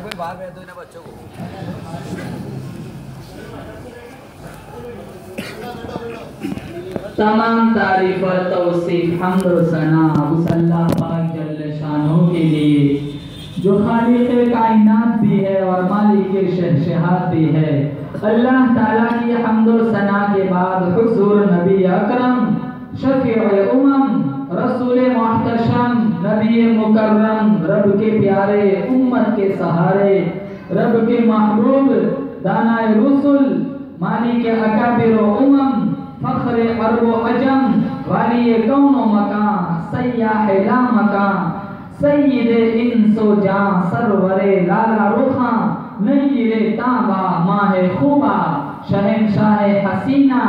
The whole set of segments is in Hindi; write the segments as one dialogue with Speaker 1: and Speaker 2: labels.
Speaker 1: कोई बाहर भेज दो इन्हें बच्चों को।
Speaker 2: तमाम तारीफ और तौसीफ हम्द और सना उस अल्लाह पाक जल्ल शानो के लिए जो खालिक कायनात भी है और मालिक शहंशाह भी है। अल्लाह ताला की हम्द और सना के बाद हुजूर नबी अकरम शफीउल उमम रसूल मुहतशम नबी मुकर्रम रब के प्यारे उम्मत के सहारे रब के महबूब दानाए रुसुल मालिक अकाबिर उमम फख्र अरब अजम वाली कौनो मकान सय्याह ला मकान सय्यद इंसो जां सरवरे लाला रुखा नय्यरे ताबा माहे खूबा शहंशाह हसीना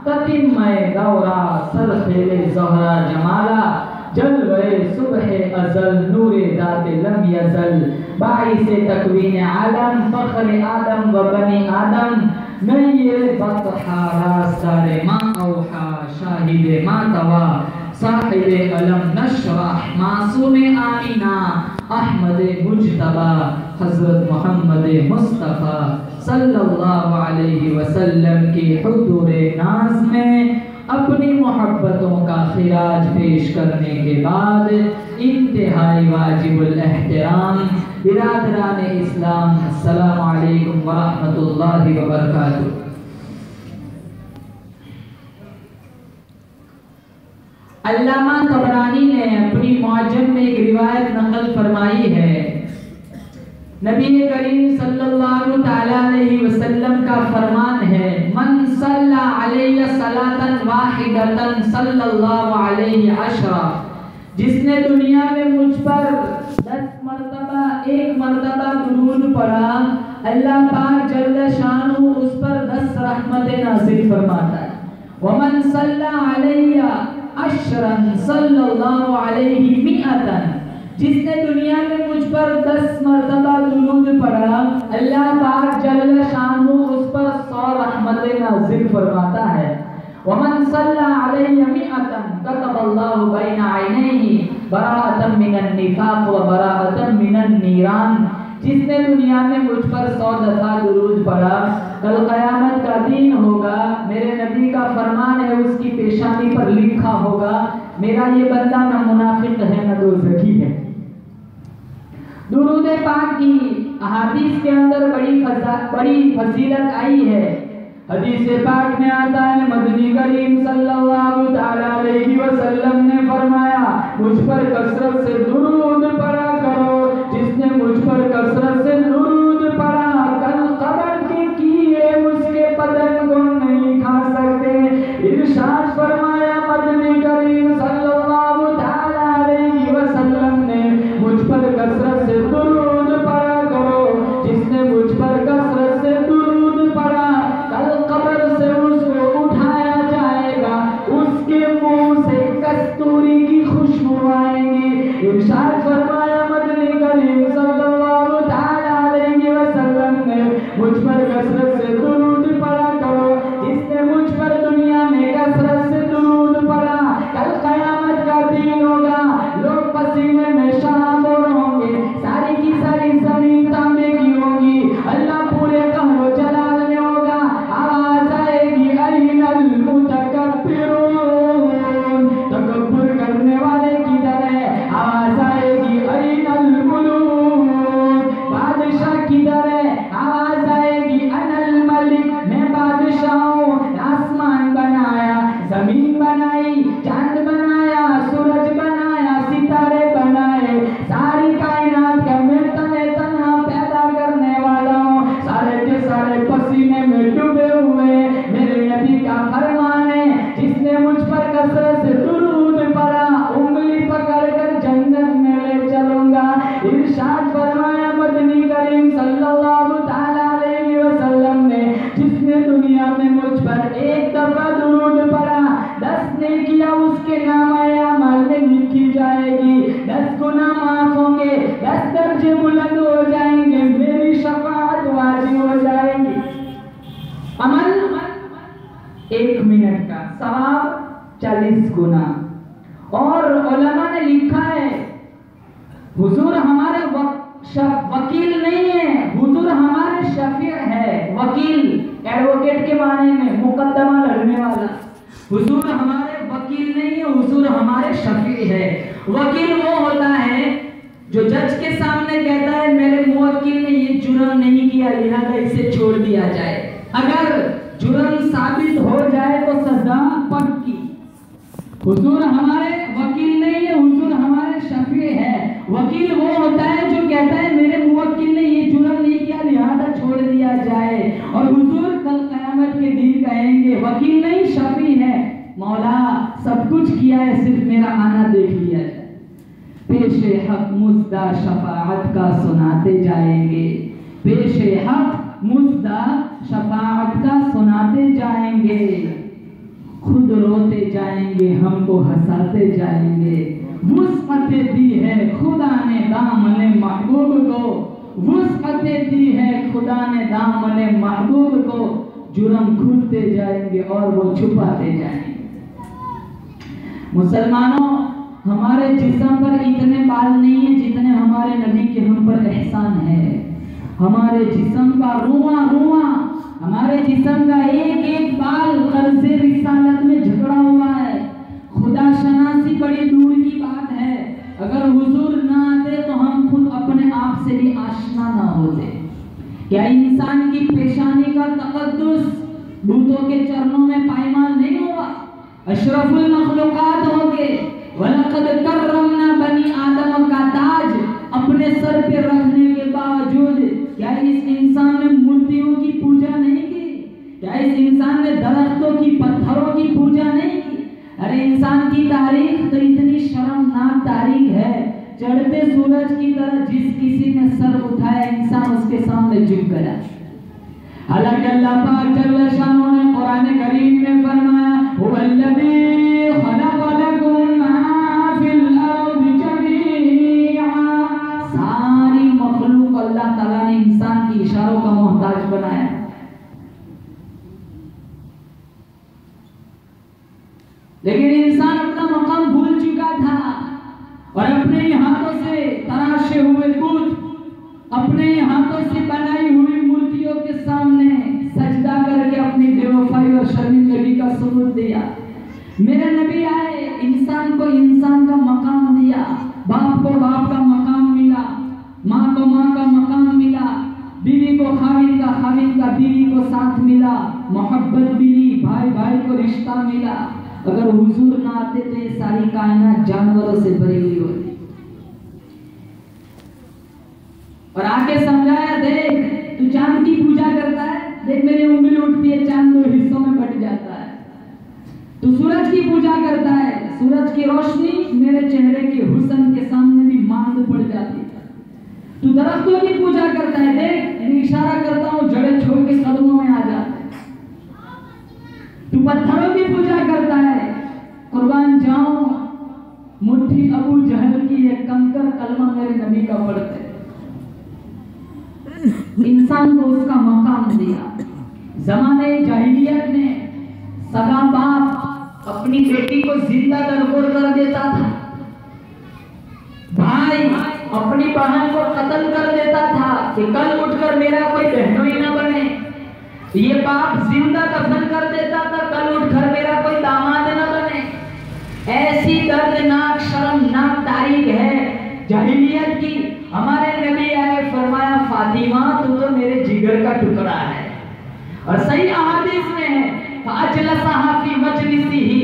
Speaker 2: ततिम्मे दौरा सरखेले ज़हरा जमाला जलवे सुबह अज़ल नूरे दाते लम यज़ल बाइसे तकवीन आलम फख्र आदम व बनी आदम नय्ये बतहा रास्तारे मा औहा शाहिदे मा तवा साहिबे अलम नशरह मासूमे आमीना अहमद मुज्तबा हज़रत मोहम्मद मुस्तफ़ा सल्लल्लाहु अलैहि वसल्लम की हुजूरे नाज़ में अपनी मोहब्बतों का खिराज पेश करने के बाद इंतहाई वाजिबुल एहतराम बिरादरान इस्लाम अस्सलामु अलैकुम व रहमतुल्लाहि व बरकातुहू। अल्लामा तबरानी ने अपनी मुअज्जम में एक रिवायत नकल फरमाई है। नबी करीम सल्लल्लाहु तआला अलैहि वसल्लम का फरमान है, मन सल्ला अलैहि सलातन वाहिदतन सल्लल्लाहु अलैहि अशरा, जिसने दुनिया में मुझ पर 10 मर्तबा एक मर्तबा दुरूद पढ़ा, अल्लाह पाक जल्ल शानु उस पर 10 रहमतें नाज़िल फरमाता है। वमन सल्ला अलैहि अशरन सल्लल्लाहु अलैहि मिअतन, जिसने दुनिया में मुझ पर 10 मर्तबा दुरूद पढ़ा, अल्लाह पाक जल्ल शानु उस पर 100 रहमतें नाज़िल फरमाता है। वमन सल्ला अलैहि मिअतन कतबल्लाहु बैना ऐनैहि बराअतन मिनन निफाक व बराअतन मिनन नीरान, जिसने दुनिया में मुझ पर 100 दफा दुरूद पढ़ा, कल क़यामत का दिन होगा, मेरे नबी का फरमान है, उसकी पेशानी पर लिखा होगा, मेरा ये बंदा न मुनाफिक है न दोज़खी है। दुरूद पाक की अहादीस के अंदर बड़ी फजीलत आई है। हदीस पाक में आता है, मदनी करीम सल्लल्लाहु तआला अलैहि वसल्लम ने फरमाया, मुझ पर कसरत से दुरूद पढ़ा करो, जिसने मुझ पर कसरत से दुरूद पढ़ा, कल कब्र के कीड़े उसके बदन को नहीं खा सकते। इरशाद फरमाया मदनी करीम सल्लल्लाहु तआला अलैहि वसल्लम ने, मुझ पर कसरत से दुरूद पढ़ा करो, जिसने मुझ पर कसरत से दुरूद पढ़ा, कल कब्र से उसको उठाया जाएगा, उसके मुंह से कस्तूरी की खुशबू आएगी। इरशाद फरमाया मदनी करीम सल्लल्लाहु तआला अलैहि वसल्लम ने, मुझ पर कसरत से दुरूद पढ़ा करो, जिसने मुझ पर दुनिया में कसरत से दुरूद पढ़ा, कल क़यामत का दिन होगा, लोग पसीने में शराबोर होंगे, सारी की सारी जमीन तांबे की होगी, अल्लाह पूरे कहरो जलाल में होगा, आवाज आएगी अइनल मुतकब्बिरून, तकब्बुर करने वाले किधर है, आवाज आएगी अइनल मुलूक, बादशाह किधर है, आवाज आएगी अनल मलिक, मैं बादशाह हूँ, आसमान बनाया, जमीन बनाई, चांद बनाया, सूरज बनाया, सितारे बनाए, सारी कायनात का मैं तने तना पैदा करने वाला हूँ, सारे के सारे पसीने में डूबे हुए, मेरे नबी का फरमान है, जिसने मुझ पर कसरत से दुरूद पढ़ा, उंगली पकड़कर जन्नत में ले चलूंगा। इरशाद फरमाया मदनी करीम सल्लल्लाहु तआला अलैहि वसल्लम ने, जिसने दुनिया में मुझ पर एक दफा दुरूद पढ़ा, 10 नेकियां उसके नामाए अमाल में लिखी जाएगी, 10 गुनाह माफ होंगे, 10 दर्जे बुलंद हो जाएंगे, मेरी शफाअत वाजिब हो जाएगी। अमल 1 मिनट का, सवाब 40 गुना। और उलमा ने लिखा है, हुजूर हमारे वकील नहीं है, हुजूर हमारे शफीअ है। वकील एडवोकेट के माने में, मुकद्दमा लड़ने वाला। हुजूर हमारे वकील नहीं है, हुजूर हमारे शफीअ है। वकील वो होता है जो जज के सामने कहता है, मेरे मुवक्किल ने ये जुर्म नहीं किया, लिहाजा इसे छोड़ दिया जाए। अगर जुर्म साबित हो जाए तो सजा पक्की। हुजूर हमारे वकील नहीं है, हुजूर हमारे शफीअ है। वकील वो होता है जो कहता है, मेरे मुवक्किल ने ये जुर्म नहीं किया, लिहाजा छोड़ दिया जाए। और हुजूर कल क़यामत के दिन कहेंगे, वकील नहीं शफीअ है, मौला सब कुछ किया है, सिर्फ मेरा आना देख लिया जाए। पेशे हक मुद्दा शफाअत का सुनाते जाएंगे, पेशे हक मुद्दा शफाअत का सुनाते जाएंगे, खुद रोते जाएंगे, हमको हंसाते जाएंगे। वुस्अतें दी है खुदा ने दामने महबूब को, वुस्अतें दी है खुदा ने दामने महबूब को, जुर्म खुलते जाएंगे और वो छुपाते जाएंगे। मुसलमानों, हमारे जिस्म पर इतने बाल नहीं है जितने हमारे नबी के हम पर एहसान है। हमारे जिस्म का रुआ रुआ, हमारे जिस्म का एक एक बाल कर्ज़े रिसालत में झगड़ा हुआ है। खुदा शनासी बड़ी दूर की बात है, अगर हुजूर ना आते तो हम खुद अपने आप से भी आशना ना होते। क्या इंसान की पेशानी का तकद्दुस दूतों के चरणों में पायमाल नहीं हुआ? अशरफुल मखलूकात होंगे। वलक़द कर्रमना बनी आदम का ताज अपने सर पे रखने के बावजूद क्या इस इंसान ने मूर्तियों की पूजा नहीं की? क्या इस इंसान ने दरख्तों की, पत्थरों की पूजा नहीं की? अरे इंसान की तारीख तो इतनी शर्मनाक तारीख है, चढ़ते सूरज की तरह जिस किसी ने सर उठाया इंसान उसके सामने झुक गया। हालांकि अल्लाह पाक जल्ल शानो ने कुरान करीम में फरमाया हुवल्लज़ी खलक़ लकुम मा फिल अर्दि जमीआ, सारी मखलूक अल्लाह ताला ने इंसान की इशारों का मोहताज बनाया। लेकिन इंसान अपना मकाम भूल चुका था और अपने हाथों से तराशे हुए बुत, अपने हाथों से बनाई हुई मूर्तियों के सामने सजदा करके अपनी बेवफाई और शर्मिंदगी का सबूत दिया। मेरे नबी आए, इंसान को इंसान का मकाम दिया, बाप को बाप का मकाम मिला, माँ को माँ का मकाम मिला, बीवी को खाविन का बीवी को साथ मिला, मोहब्बत मिली, भाई भाई को रिश्ता मिला। अगर हुजूर ना आते तो ये सारी कायनात जानवरों से भरी हुई होती। और आके समझाया, देख तू चांद की पूजा करता है, देख मेरी उंगली उठती है, चांद दो हिस्सों में बट जाता है। तू सूरज की पूजा करता है, सूरज की रोशनी मेरे चेहरे के हुस्न के सामने भी मांद पड़ जाती है। तू दरख्तों की पूजा करता है, देख मैं इशारा करता हूँ जड़ें छोड़ के कदमों में आ जाते। तू पत्थरों की पूजा करता है, कुर्बान जाऊं मुट्ठी अबू जहल की एक कंकर कलमा मेरे नबी का पढ़ते। इंसान को उसका मकाम दिया। जमाने जाहिलियत में सगा बाप अपनी बेटी को जिंदा दरगोर कर देता था, भाई अपनी बहन को कत्ल कर देता था कि कल उठकर मेरा कोई बहनोई न बने। ये बाप जिंदा दफन कर देता था, कल उठकर मेरा कोई दामाद न बने। ऐसी दर्दनाक शर्मनाक तारीख है जाहिलियत की। हमारे नबी आए, फरमाया फातिमा तू तो मेरे जिगर का टुकड़ा है। और सही अहादीस में है फाजलसहा फी मजलिसिही,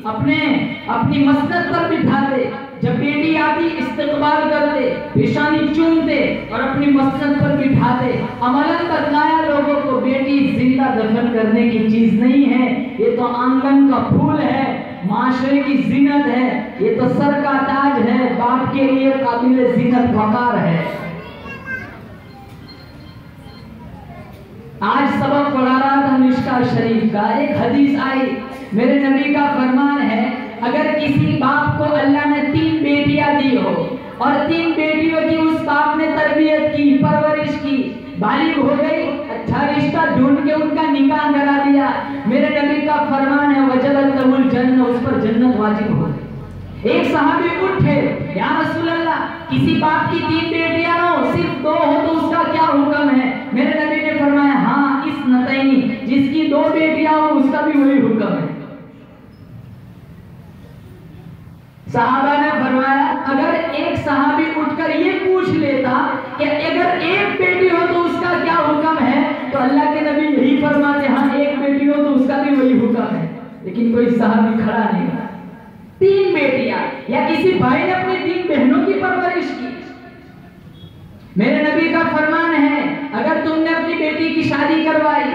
Speaker 2: अपनी मसनद पर बिठा दे, जब बेटी आती इस्तकबाल करते, पेशानी चूमते और अपनी मसनद पर बिठा दे। अमलन बतलाया लोगों को बेटी जिंदा दफन करने की चीज नहीं है, ये तो आंगन का फूल है, माशरे की जिनत है, ये तो सर का ताज है, बाप के लिए काबिल जिनत वकार है। आज सबक पढ़ा रहा था मिशका शरीफ का, एक हदीस आई, मेरे नबी का फरमान है अगर किसी बाप को अल्लाह ने 3 बेटियां दी हो और 3 बेटियों की उस बाप ने तरबियत की, परवरिश की, बालिग हो गई, अच्छा रिश्ता ढूंढ के उनका निकाह करा दिया, मेरे नबी का फरमान है वजबत लहुल जन्नह, उस पर जन्नत वाजिब हो गई। एक सहाबी उठे, या रसूल अल्लाह किसी बाप की 3 बेटियां हो, सिर्फ 2 हो तो उसका क्या हुक्म है? मेरे नबी ने फरमाया हाँ इस नतैनी, जिसकी 2 बेटियां हो उसका भी वही हुक्म है। सहाबा ने फरमाया अगर एक सहाबी उठकर ये पूछ लेता कि अगर एक बेटी हो तो उसका क्या हुक्म है, तो अल्लाह के नबी यही फरमाते हाँ एक बेटी हो तो उसका भी वही हुक्म है। लेकिन कोई सहाबी खड़ा नहीं हुआ। 3 बेटियां, या किसी भाई ने अपनी 3 बहनों की परवरिश की। मेरे नबी का फरमान है अगर तुमने अपनी बेटी की शादी करवाई,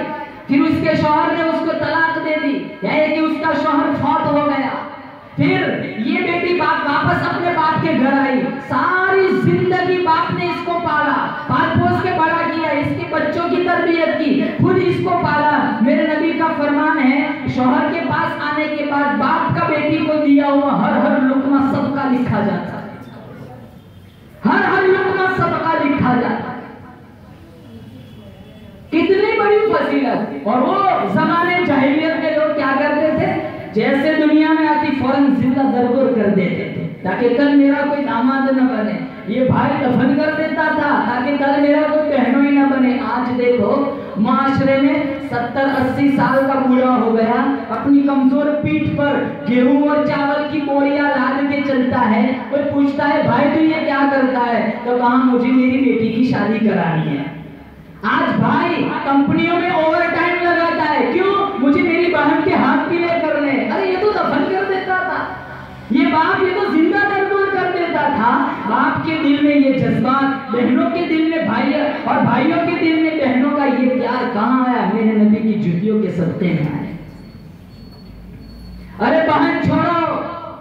Speaker 2: फिर उसके शौहर ने उसको तलाक दे दी, या कि उसका शौहर फौत हो गया, फिर ये बेटी बाप वापस अपने बाप के घर आई, सारी जिंदगी बाप ने इसको पाला, पाल पोस के बड़ा किया, इसके बच्चों की तरबियत की, खुद इसको पाला। मेरे नबी का फरमान है शौहर के पास आने के बाद बाप का बेटी को दिया हुआ हर लुकमा सबका लिखा जाता है, हर लुकमा सबका लिखा जाता है। कितनी बड़ी फजीलत। और वो जमाने जाहिलियत के लोग क्या करते थे, जैसे दुनिया में आती फौरन जिंदा दरगोर कर देते थे ताकि कल मेरा कोई दामाद न बने। ये भाई दफन कर देता था ताकि कल मेरा कोई बहनोई न बने। आज देखो माशरे में 70-80 साल का बूढ़ा हो गया, अपनी कमजोर पीठ पर गेहूं और चावल की बोरियां लाद के चलता है, कोई पूछता है भाई तू ये क्या करता है, तो कहा मुझे मेरी बेटी की शादी करानी है। आज भाई कंपनियों में ओवर टाइम लगाता है, क्यों? मुझे मेरी बहन के हाथ पीले करने। अरे ये तो दफन ये बाप ये तो जिंदा दरबार कर देता था। बाप के दिल में ये जज्बात, बहनों के दिल में भाई और भाइयों के दिल में बहनों का ये प्यार कहाँ आया? मेरे नबी की जुतियों के सदके में आए। अरे बहन छोड़ो,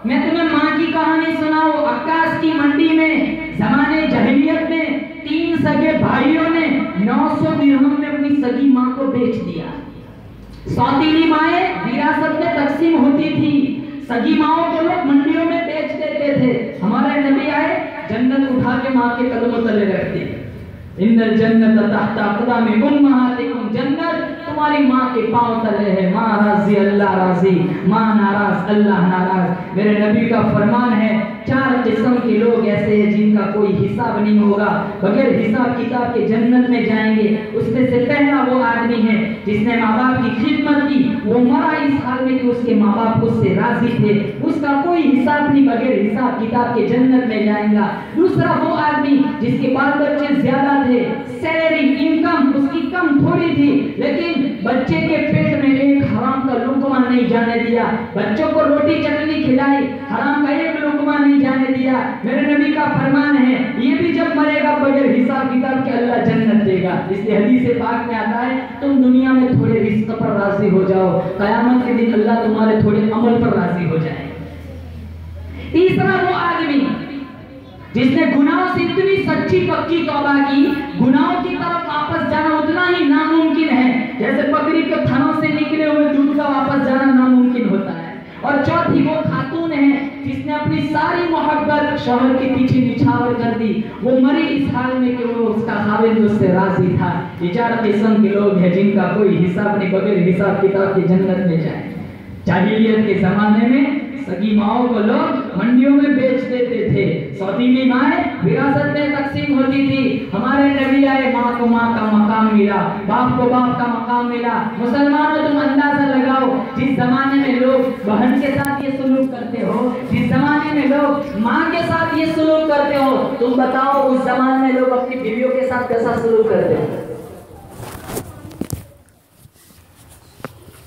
Speaker 2: मैं तुम्हें माँ की कहानी सुनाऊं। अक्कास की मंडी में जमाने जहलियत में 3 सगे भाइयों ने 900 दिरहम में अपनी सगी माँ को बेच दिया। सौतीली माएं विरासत में तकसीम होती थी, सगी माओं को लोग मंडियों में बेच देते थे। हमारे नबी आए, जन्नत उठा के माँ के कदमों तले रख दी। इन्नल जन्नत तहत अक़दामी उम्महातिकुम, जन्नत तुम्हारी माँ के पांव तले है। माँ राजी अल्लाह राजी, माँ नाराज अल्लाह नाराज। मेरे नबी का फरमान है 4 किस्म के लोग ऐसे हैं जिनका कोई हिसाब नहीं होगा, बगैर हिसाब किताब के जन्नत में जाएंगे। उसमें से पहला वो आदमी है जिसने माँ बाप की खिदमत की, वो मरा इस हाल में कि उसके माँ बाप उससे राजी थे, उसका कोई हिसाब नहीं, बगैर हिसाब किताब के जन्नत में जाएगा। दूसरा वो आदमी जिसके बाल बच्चे ज्यादा थे, सैलरी इनकम उसकी कम थोड़ी थी, लेकिन बच्चे के पेट में एक हराम का लुकमा नहीं जाने दिया। बच्चों को रोटी चटनी खिलाई, हराम का एक लुकमा नहीं जाने दिया। मेरे नबी का फरमान है ये भी जब मरेगा बगैर हिसाब किताब के अल्लाह जन्नत देगा। इसलिए हदीस पाक में आता है तुम दुनिया में थोड़े रिस्क पर राजी हो जाओ, कयामत के दिन अल्लाह तुम्हारे थोड़े अमल पर राजी हो जाए। तीसरा वो आदमी जिसने गुनाहों से इतनी सच्ची पक्की तौबा की, गुनाहों की तरफ वापस जाना उतना ही नामुमकिन है जैसे बकरी के थनों से निकले हुए दूध का वापस जाना नामुमकिन होता है। और चौथी वो खातून है जिसने अपनी सारी मोहब्बत शौहर के पीछे निछावर कर दी, वो मरी इस हाल में कि वो उसका खाविंद उससे राजी था। ये 4 किस्म के लोग हैं जिनका कोई हिसाब नहीं, बगैर हिसाब किताब के जन्नत में जाए। जाहिलियत के जमाने में सगी माओं को लोग मंडियों में बेच देते थे, सौतीली माएं विरासत में तकसीम होती थी। हमारे नबी आए, माँ को माँ का मकाम मिला, बाप को बाप का मकाम मिला। मुसलमानों तुम अंदाजा लगाओ, जिस जमाने में लोग बहन के साथ ये सलूक करते हो, जिस जमाने में लोग माँ के साथ ये सलूक करते हो, तुम बताओ उस जमाने में लोग अपनी बीवियों के साथ कैसा सलूक करते हो।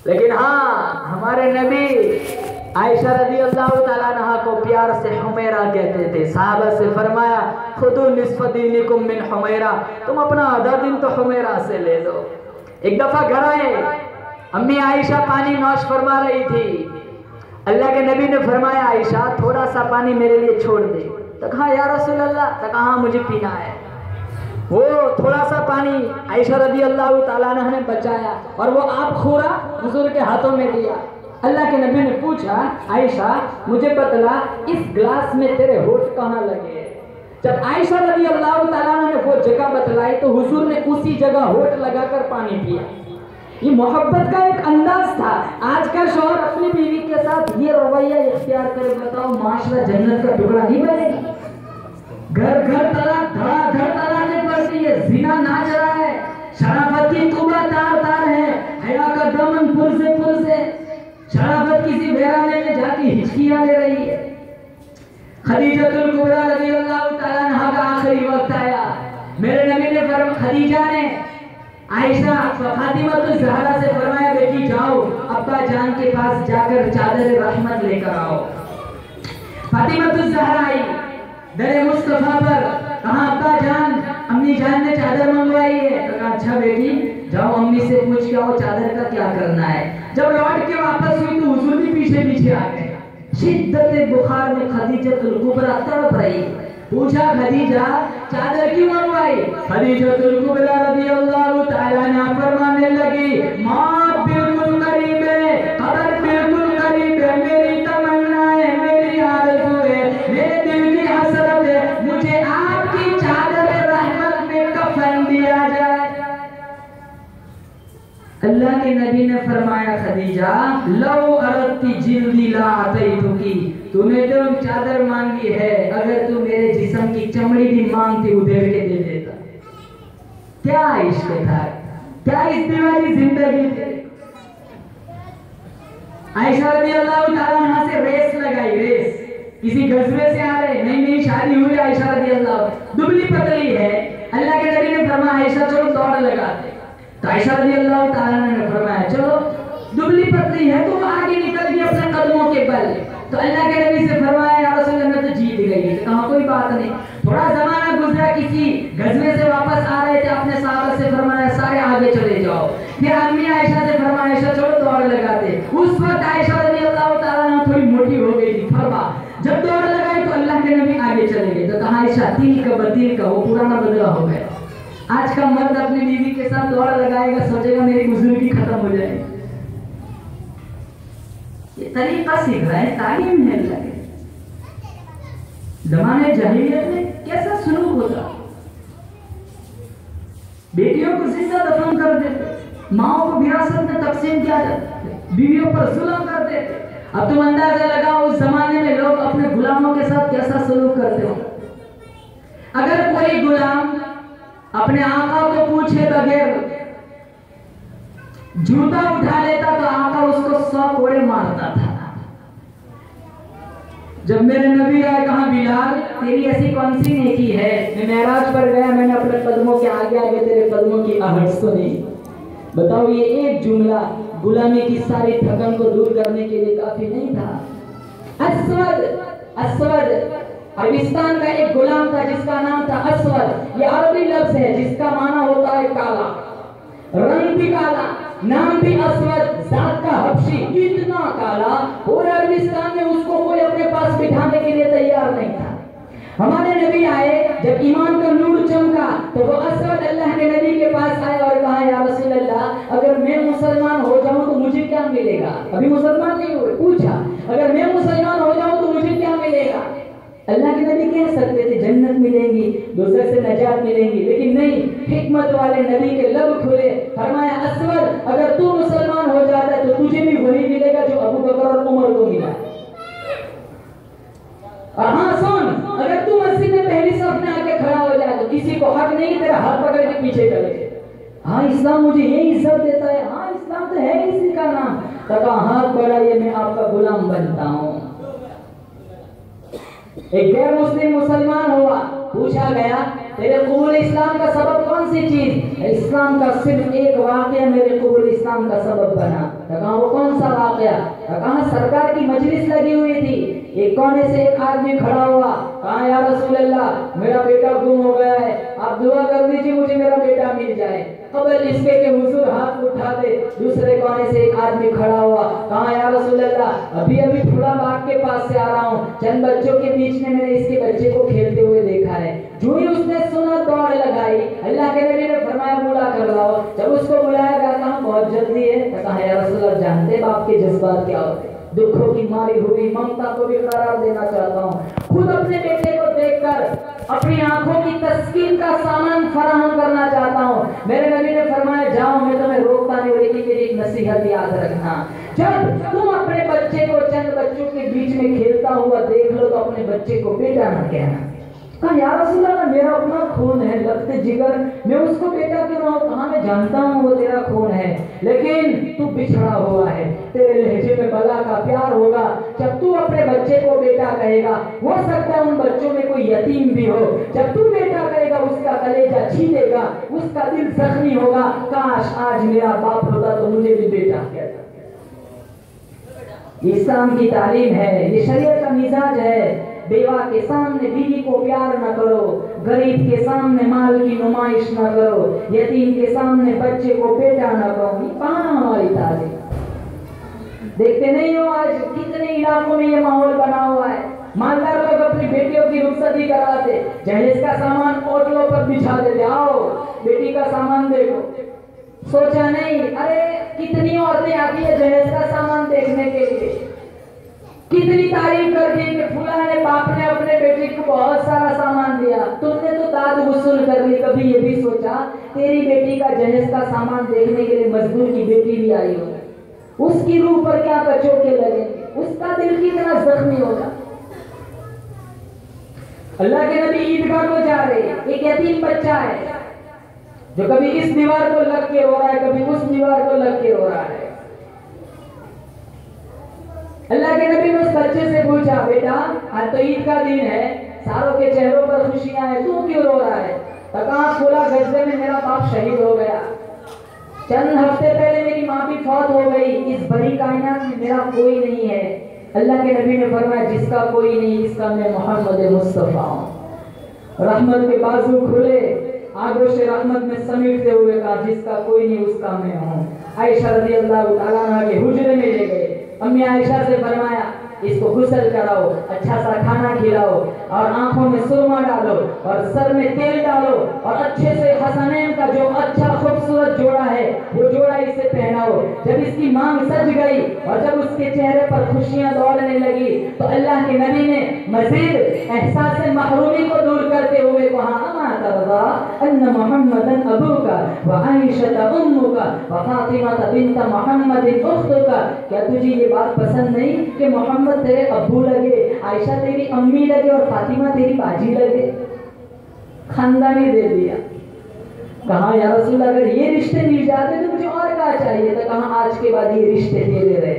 Speaker 2: लेकिन हाँ, हमारे नबी आयशा रज़ी अल्लाह ताला अन्हा को प्यार से हुमैरा कहते थे। साहबा से फरमाया खुदू निस्फ दीनिकुम मिन हुमैरा, तुम अपना आधा दिन तो हुमैरा से ले लो। एक दफा घर आए, अम्मी आयशा पानी नौश फरमा रही थी। अल्लाह के नबी ने फरमाया आयशा थोड़ा सा पानी मेरे लिए छोड़ दे। तो कहा या रसूल अल्लाह, तो कहा मुझे पीना है। वो थोड़ा सा पानी आयशा रज़ी अल्लाह ताला अन्हा ने बचाया और वो आप खूरा हुजूर के हाथों में दिया। अल्लाह के नबी ने पूछा आयशा मुझे बतला इस ग्लास में तेरे होठ कहाँ लगे। जब आयशा रज़ी अल्लाह ताला अन्हा ने वो जगह बतलाई तो हुजूर ने उसी जगह होठ लगाकर पानी पिया। ये मोहब्बत का एक अंदाज था। आज का शौहर अपनी बीवी के साथ ये रवैया इख्तियार करे, बताओ माशरा जन्नत का टुकड़ा नहीं बनेगा। घर घर तलाक, धड़ाधड़ तलाकें पड़ती है, जिना नाच रहा है, शराफत की कुबा तार तार है, हया का दमन पुल से शराफत किसी बहराने में जाती हिचकियां ले रही है। खदीजतुल कुबरा रज़ियल्लाहु ताला अन्हा का आखिरी वक्त आया। मेरे नबी ने फरमाया, खदीजा ने आयशा फातिमातुल ज़हरा से फरमाया बेटी जाओ अब्बा जान के पास जाकर चादर रहमत लेकर आओ। फातिमातुल ज़हरा आई दरे मुस्तफा पर, कहा अब्बा जान अम्मी जान ने चादर मंगवाई है। तो कहा अच्छा बेटी जाओ अम्मी से पूछ के आओ चादर का क्या करना है। जब लौट के वापस हुई तो हुजूर भी पीछे पीछे आ गए। शिद्दत बुखार में खदीजतुल कुबरा तड़प रही। पूछा खदीजा चादर क्यों मंगवाई। खदीजतुल कुबरा रज़ियल्लाहु ताला अन्हा फरमाने लगी माँ बिल्कुल करीब है, खबर बिल्कुल करीब है, मेरी तमन्ना है, मेरी आरज़ू है, मेरे दिल की हसरत है, मुझे आपकी चादर रहमत में कफन दिया जाए। अल्लाह के नबी ने फरमाया खदीजा लो अरती जिल्दी ला अतैतुकी, तूने जो चादर मांगी है अगर तू मेरे जिस्म की चमड़ी भी मांगती उधेड़ के दे देता। क्या इश्क था, क्या इस दीवानी जिंदगी थी। आयशा रज़ियल्लाहु ताला अन्हा से रेस लगाई, रेस किसी गजबे से आ रहे, नहीं शादी हुई आयशा रज़ियल्लाहु, दुबली पतली है। अल्लाह के नबी ने फरमाया आयशा चलो दौड़ लगाते। तो आयशा रज़ियल्लाहु ताला ने फरमाया चलो दुबली पतली है तुम आगे निकल गई अपने कदमों के
Speaker 3: बल। तो अल्लाह के नबी से फरमाया या रसूल अल्लाह, मैं तो जीत गई। तो कहा कोई बात नहीं। थोड़ा जमाना गुजरा, किसी गजवे से वापस आ रहे थे, अपने साहबा से फरमाया सारे आगे चले जाओ। फिर अम्मी आयशा से फरमाया आयशा चलो दौड़ लगाते। उस वक्त आयशा रज़ियल्लाहु ताला अन्हा थोड़ी मोटी हो गई थी। फरमा जब दौड़ लगाई तो अल्लाह के नबी आगे चले गए। तो कहा आयशा तिल का बतिल का वो पुराना बदला हो गया। आज का मर्द अपनी बीवी के साथ दौड़ लगाएगा, सोचेगा मेरी बुजुर्गी खत्म हो जाएगी। ये तरीका सीख रहा है, तालीम है अल्लाह के। जमाने जाहिलियत में कैसा सुलूक होता, बेटियों को जिंदा दफन कर देते, माओ को विरासत में तकसीम किया जाता, बीवियों पर जुल्म करते थे। अब तुम अंदाजा लगाओ उस जमाने में लोग अपने गुलामों के साथ कैसा सलूक करते हो। अगर कोई गुलाम अपने आका को पूछे बगैर जूता उठा लेता तो आका उसको 100 कोड़े मारता था। जब मेरे नबी आए, कहा बिलाल तेरी ऐसी कौन सी नेकी है, मैं मेराज पर गया, मैंने अपने कदमों के आगे आगे तेरे कदमों की आहट सुनी। बताओ ये एक जुमला गुलामी की सारी थकन को दूर करने के लिए काफी नहीं था। अस्वद अरबिस्तान का एक गुलाम था जिसका नाम था अस्वद। ये अरबी लफ्ज है जिसका माना होता है काला, रंग भी काला, नाम भी अस्वद, जात का हबशी, इतना काला पूरे अरबिस्तान में उसको कोई अपने पास बिठाने के लिए तैयार नहीं था। हमारे नबी आए, जब ईमान का नूर चमका तो वो अस्वद अल्लाह के नबी के पास आए और कहा या रसूल अल्लाह अगर मैं मुसलमान हो जाऊं तो मुझे क्या मिलेगा। अभी मुसलमान नहीं हुए, पूछा अगर मैं मुसलमान हो जाऊं तो मुझे क्या मिलेगा। अल्लाह के नबी कह सकते थे जन्नत मिलेंगी, दूसरे से नजात मिलेंगी, लेकिन नहीं, हिकमत वाले नबी के लब खुले। फरमाया अस्वद अगर तू मुसलमान हो जाता है तो तुझे भी वही मिलेगा जो अबू बकर और उमर को मिला। और हाँ सुन, अगर तू मस्जिद में पहली सफ में आके खड़ा हो जाए तो किसी को हक नहीं तेरा हाथ पकड़ के पीछे चले। हाँ इस्लाम मुझे ये इज्जत देता है, हाँ इस्लाम तो है इसी का नाम। तो हाथ बढ़ाइए मैं आपका गुलाम बनता हूँ। एक गैर मुस्लिम मुसलमान हुआ, पूछा गया तेरे कबूल इस्लाम का सबब कौन सी चीज। इस्लाम का सिर्फ एक वाकया मेरे कबूल इस्लाम का सबब बना। कहा वो कौन सा वाकया। कहा सरकार की मजलिस लगी हुई थी, एक कोने से एक आदमी खड़ा हुआ, कहा या रसूल अल्लाह मेरा बेटा गुम हो गया है, आप दुआ कर दीजिए मुझे मेरा बेटा मिल जाए। कबल इसके के हुजूर हाथ उठा दे। दूसरे कोने से एक आदमी खड़ा हुआ, कहा या रसूल अल्लाह अभी अभी थोड़ा बाग के पास से आ रहा हूँ, चंद बच्चों के बीच में मैंने इसके बच्चे को खेलते हुए देखा है। जो ही उसने सुना दौड़ लगाई। अल्लाह के नबी ने फरमाया बुला कर लाओ। जब उसको बुलाया गया कहा बहुत जल्दी है। कहा या रसूल अल्लाह जानते बाप के जज्बात क्या होते, दुखों की मारी हुई ममता को भी करार देना चाहता हूँ। खुद अपने बेटे को देखकर अपनी आंखों की तस्कीन का सामान फराहम करना चाहता हूँ। मेरे नबी ने फरमाया जाओ, मैं तुम्हें रोकता नहीं, लेकिन मेरी एक नसीहत याद रखना, जब तुम अपने बच्चे को चंद बच्चों के बीच में खेलता हुआ देख लो तो अपने बच्चे को बेटा न कहना। कहा या रसूल अल्लाह मेरा अपना खून है, लगते जिगर, मैं उसको बेटा क्यों ना। कहा मैं जानता हूँ वो तेरा खून है, लेकिन तू बिछड़ा हुआ है, तेरे लहजे में बला का प्यार होगा। जब तू अपने बच्चे को बेटा कहेगा, हो सकता है उन बच्चों में कोई यतीम भी हो, जब तू बेटा कहेगा उसका कलेजा छीलेगा, उसका दिल जख्मी होगा। काश आज मेरा बाप होता तो मुझे भी बेटा कहता। इस्लाम की तालीम है, ये शरीयत का मिजाज है। बेवा के सामने बीवी को प्यार न करो, गरीब के सामने माल की नुमाइश न करो, यतीम के सामने बच्चे को बेटा न करो। ये कहाँ हमारी तालीम। देखते नहीं हो आज कितने इलाकों में ये माहौल बना हुआ है। मालदार लोग अपनी बेटियों की रुखसती कराते, जहेज का सामान ओटलों पर बिछा देते, आओ बेटी का सामान देखो। सोचा नहीं, अरे कितनी औरतें आती है जहेज का सामान देखने के लिए, कितनी तारीफ करती है कि फुला ने बाप ने अपने बेटे को बहुत सारा सामान दिया, तुमने तो दाद वसूल कर ली। कभी ये भी सोचा तेरी बेटी का जहेज का सामान देखने के लिए मजदूर की बेटी भी आई हो, उसकी रूह पर क्या कचोटे लगेंगे, उसका दिल कितना जख्मी होगा। अल्लाह के नबी ईदगाह को जा रहे हैं, एक यतीम बच्चा है जो कभी इस दीवार को लग के रो रहा है, कभी उस दीवार को लग के रो रहा है। अल्लाह के नबी ने उस बच्चे से पूछा बेटा आज तो ईद का दिन है, सारों के चेहरों पर खुशियां हैं, तू क्यों रो रहा है। कहा फुला गजबे में मेरा बाप शहीद हो गया, चंद हफ्ते पहले मेरी माँ भी फौत हो गई, इस बड़ी कायनात में मेरा कोई नहीं है। अल्लाह के नबी ने फरमाया जिसका कोई नहीं, इसका मैं मोहम्मद मुस्तफ़ा हूँ। रहमत के बाजू खुले, आगोश रहमत में समेटते हुए कहा जिसका कोई नहीं उसका मैं हूँ। आयशा रज़ी अल्लाह तआला अन्हा के हुजरे में ले गए। अम्मी आयशा से फरमाया इसको गुस्ल कराओ, अच्छा सा खाना खिलाओ और आंखों में सुरमा डालो और सर में तेल डालो और अच्छे से हसनैन का जो अच्छा खूबसूरत जोड़ा है वो जोड़ा इसे पहनाओ। जब इसकी मांग सज गई और जब उसके चेहरे पर खुशियां दौड़ने लगी तो अल्लाह के नबी ने मजीद एहसास महरूमी को दूर करते हुए कहा अमा तरदा अन्न मुहम्मदन अबूका व आयशा उम्मुका व फातिमा बिन्त मुहम्मदिन उख्तुका। क्या तुझे ये बात पसंद नहीं कि मोहम्मद तेरे अब्बू लगे, आयशा तेरी अम्मी लगे और फातिमा तेरी बाजी लगे? खानदानी दे दिया। कहा या रसूल अगर ये रिश्ते मिल जाते तो मुझे और क्या चाहिए था? कहा आज के बाद ये रिश्ते दे रहे।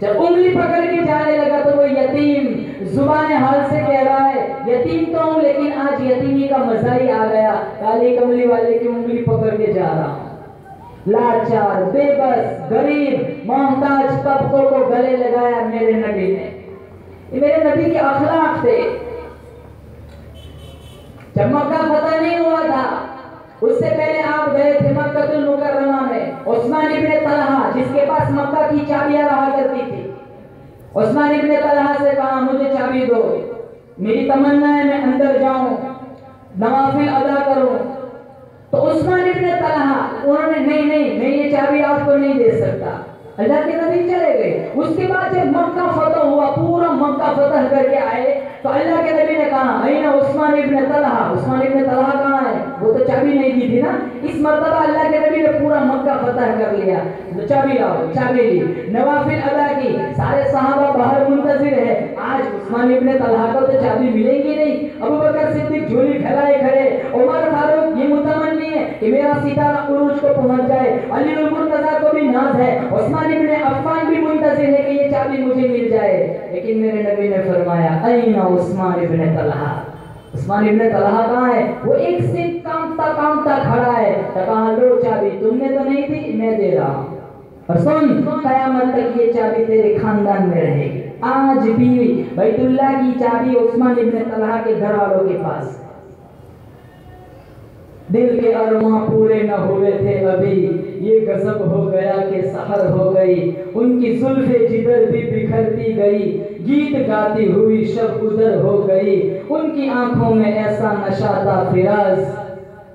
Speaker 3: जब उंगली पकड़ के जाने लगा तो वो यतीम जुबान हाल से कह रहा है यतीम तो हूं लेकिन आज यतीमी का मजा ही आ गया, काली कमली वाले की उंगली पकड़ के जा रहा हूं। लाचार, बेबस, गरीब, मोहताज तबकों को गले लगाया मेरे नबी ने। ये मेरे नबी के अखलाक थे। जब मक्का फतह नहीं हुआ था उससे पहले आप गए थे मक्कातुल मुकर्रमा में। उस्मान इब्न तलहा जिसके पास मक्का की चाबियां रहा करती थी, उस्मान इब्न तलहा से कहा मुझे चाबी दो, मेरी तमन्ना है मैं अंदर जाऊं, नवाफिल अदा करूं। तो उस्मान इब्न तलहा उन्होंने नहीं मैं ये चाबी आपको नहीं दे सकता। अल्लाह के नबी चले गए। उसके बाद जब मक्का फतह हुआ, पूरा मक्का फतह करके आए तो अल्लाह के नबी ने कहा अयना उस्मान इब्न तलहा, उस्मान इब्न तलहा कहाँ है? वो तो चाबी नहीं दी थी ना। इस मर्तबा अल्लाह के नबी ने पूरा मक्का फतह कर लिया, तो चाबी लाओ, चाबी ली, नवाफिल अदा की, सारे सहाबा बाहर मुंतजिर है। आज उस्मान इब्न तलहा को तो चाबी मिलेगी नहीं। अबू बकर सिद्दीक झोली फैलाए खड़े, उमर फारूक ये मुतमन्नी है कि मेरा सितारा उरूज को पहुंच जाए, अली मुर्तजा को भी नाज है, उस्मान इब्न अफ़्फ़ान भी मुंतजिर है कि ये चाबी मुझे मिल जाए। लेकिन मेरे नबी ने फरमाया अयना उस्मान इब्न तलहा, उस्मान इब्न तलहा कहाँ है? वो एक से कांपता खड़ा है। तो कहा लो चाबी, तुमने तो नहीं दी, मैं दे रहा हूँ और सुन कयामत तक ये चाबी तेरे खानदान में रहेगी। आज भी बैतुल्लाह की चाबी उस्मान इब्न तलहा के घर वालों के पास। दिल के अरमां पूरे न हुए थे अभी, ये गजब हो गया कि सहर हो गई। उनकी जुल्फे जिधर भी बिखरती गई, गीत गाती हुई शब उधर हो गई। उनकी आंखों में ऐसा नशा था फिराज,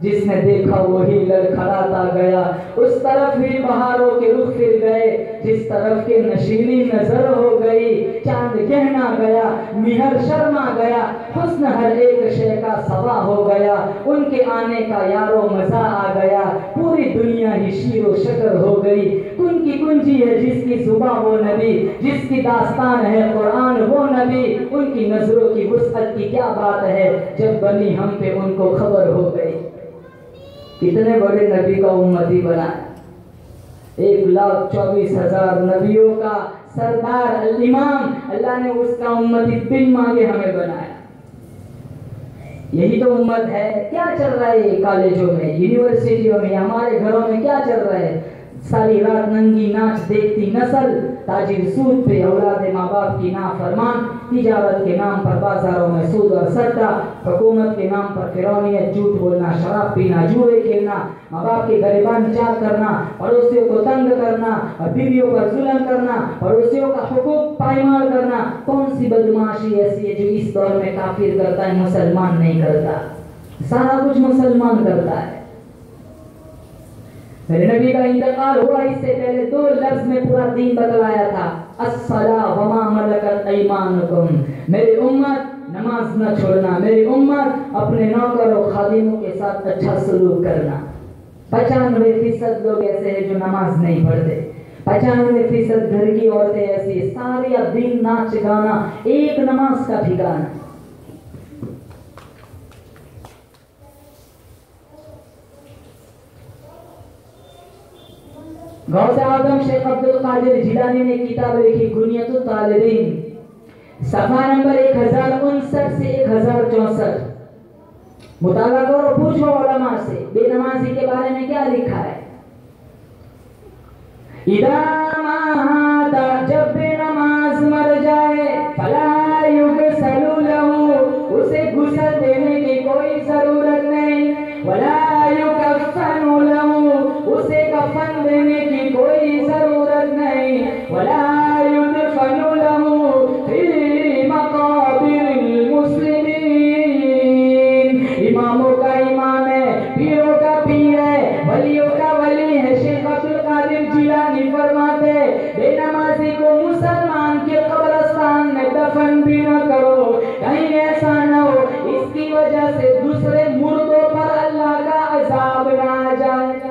Speaker 3: जिसने देखा वही लड़खड़ाता गया। उस तरफ भी बहारों के रुख फिर गए, जिस तरफ के नशीली नजर हो गई। चांद गहना गया, मिहर शर्मा गया, हुस्न हर एक शे का सवा हो गया। उनके आने का यारो मजा आ गया, पूरी दुनिया ही शीरो शकर हो गई। उनकी कुंजी है जिसकी जुबां वो नबी, जिसकी दास्तान है कुरान वो नबी। उनकी नजरों की वुसअत की क्या बात है, जब बनी हम पे उनको खबर हो गई। कितने बड़े नबी का उम्मती बना, 1,24,000 नबियों का सरदार इमाम, अल्लाह ने उसका उम्मती बिन मांगे हमें बनाया। यही तो उम्मत है। क्या चल रहा है कॉलेजों में, यूनिवर्सिटियों में, हमारे घरों में क्या चल रहा है? सारी रात नंगी नाच देखती नस्ल, ताजिर सूद पे औलाद माँ बाप की नाफरमान, तिजारत के नाम पर बाजारों में सूद और सट्टा, हुकूमत के नाम पर फिरौनियत, झूठ बोलना, शराब पीना, जुए खेलना, माँ बाप के गरिबान चाक करना, पड़ोसियों को तंग करना और बीवियों पर जुल्म करना, पड़ोसियों का हुकूक पायमाल करना। कौन सी बदमाशी ऐसी है जो इस दौर में काफिर करता है, मुसलमान नहीं करता? सारा कुछ मुसलमान करता है। मेरे नबी का इंतकाल हुआ, इससे पहले 2 लफ्ज में पूरा दीन बतलाया था, अस्सला व मा मलकत ऐमानुकुम। मेरी उम्मत नमाज न छोड़ना, मेरी उम्मत अपने नौकर और खादिमों के साथ अच्छा सलूक करना। 95% लोग ऐसे हैं जो नमाज नहीं पढ़ते, 95% घर की औरतें ऐसी, सारे दिन नाच गाना, एक नमाज का ठिकाना। गौसे आजम शेख अब्दुल कादिर जिलानी ने किताब लिखी गुनियतुल तालिबीन, सफा नंबर 1059 से 1064। मुताला करो, पूछो उलमा से बेनमाजी के बारे में क्या लिखा है। इदा माता, जब बेनमाज मर जाए भी न करो, कहीं ऐसा न हो इसकी वजह से दूसरे मुर्दों पर अल्लाह का अजाब ना आ जाए।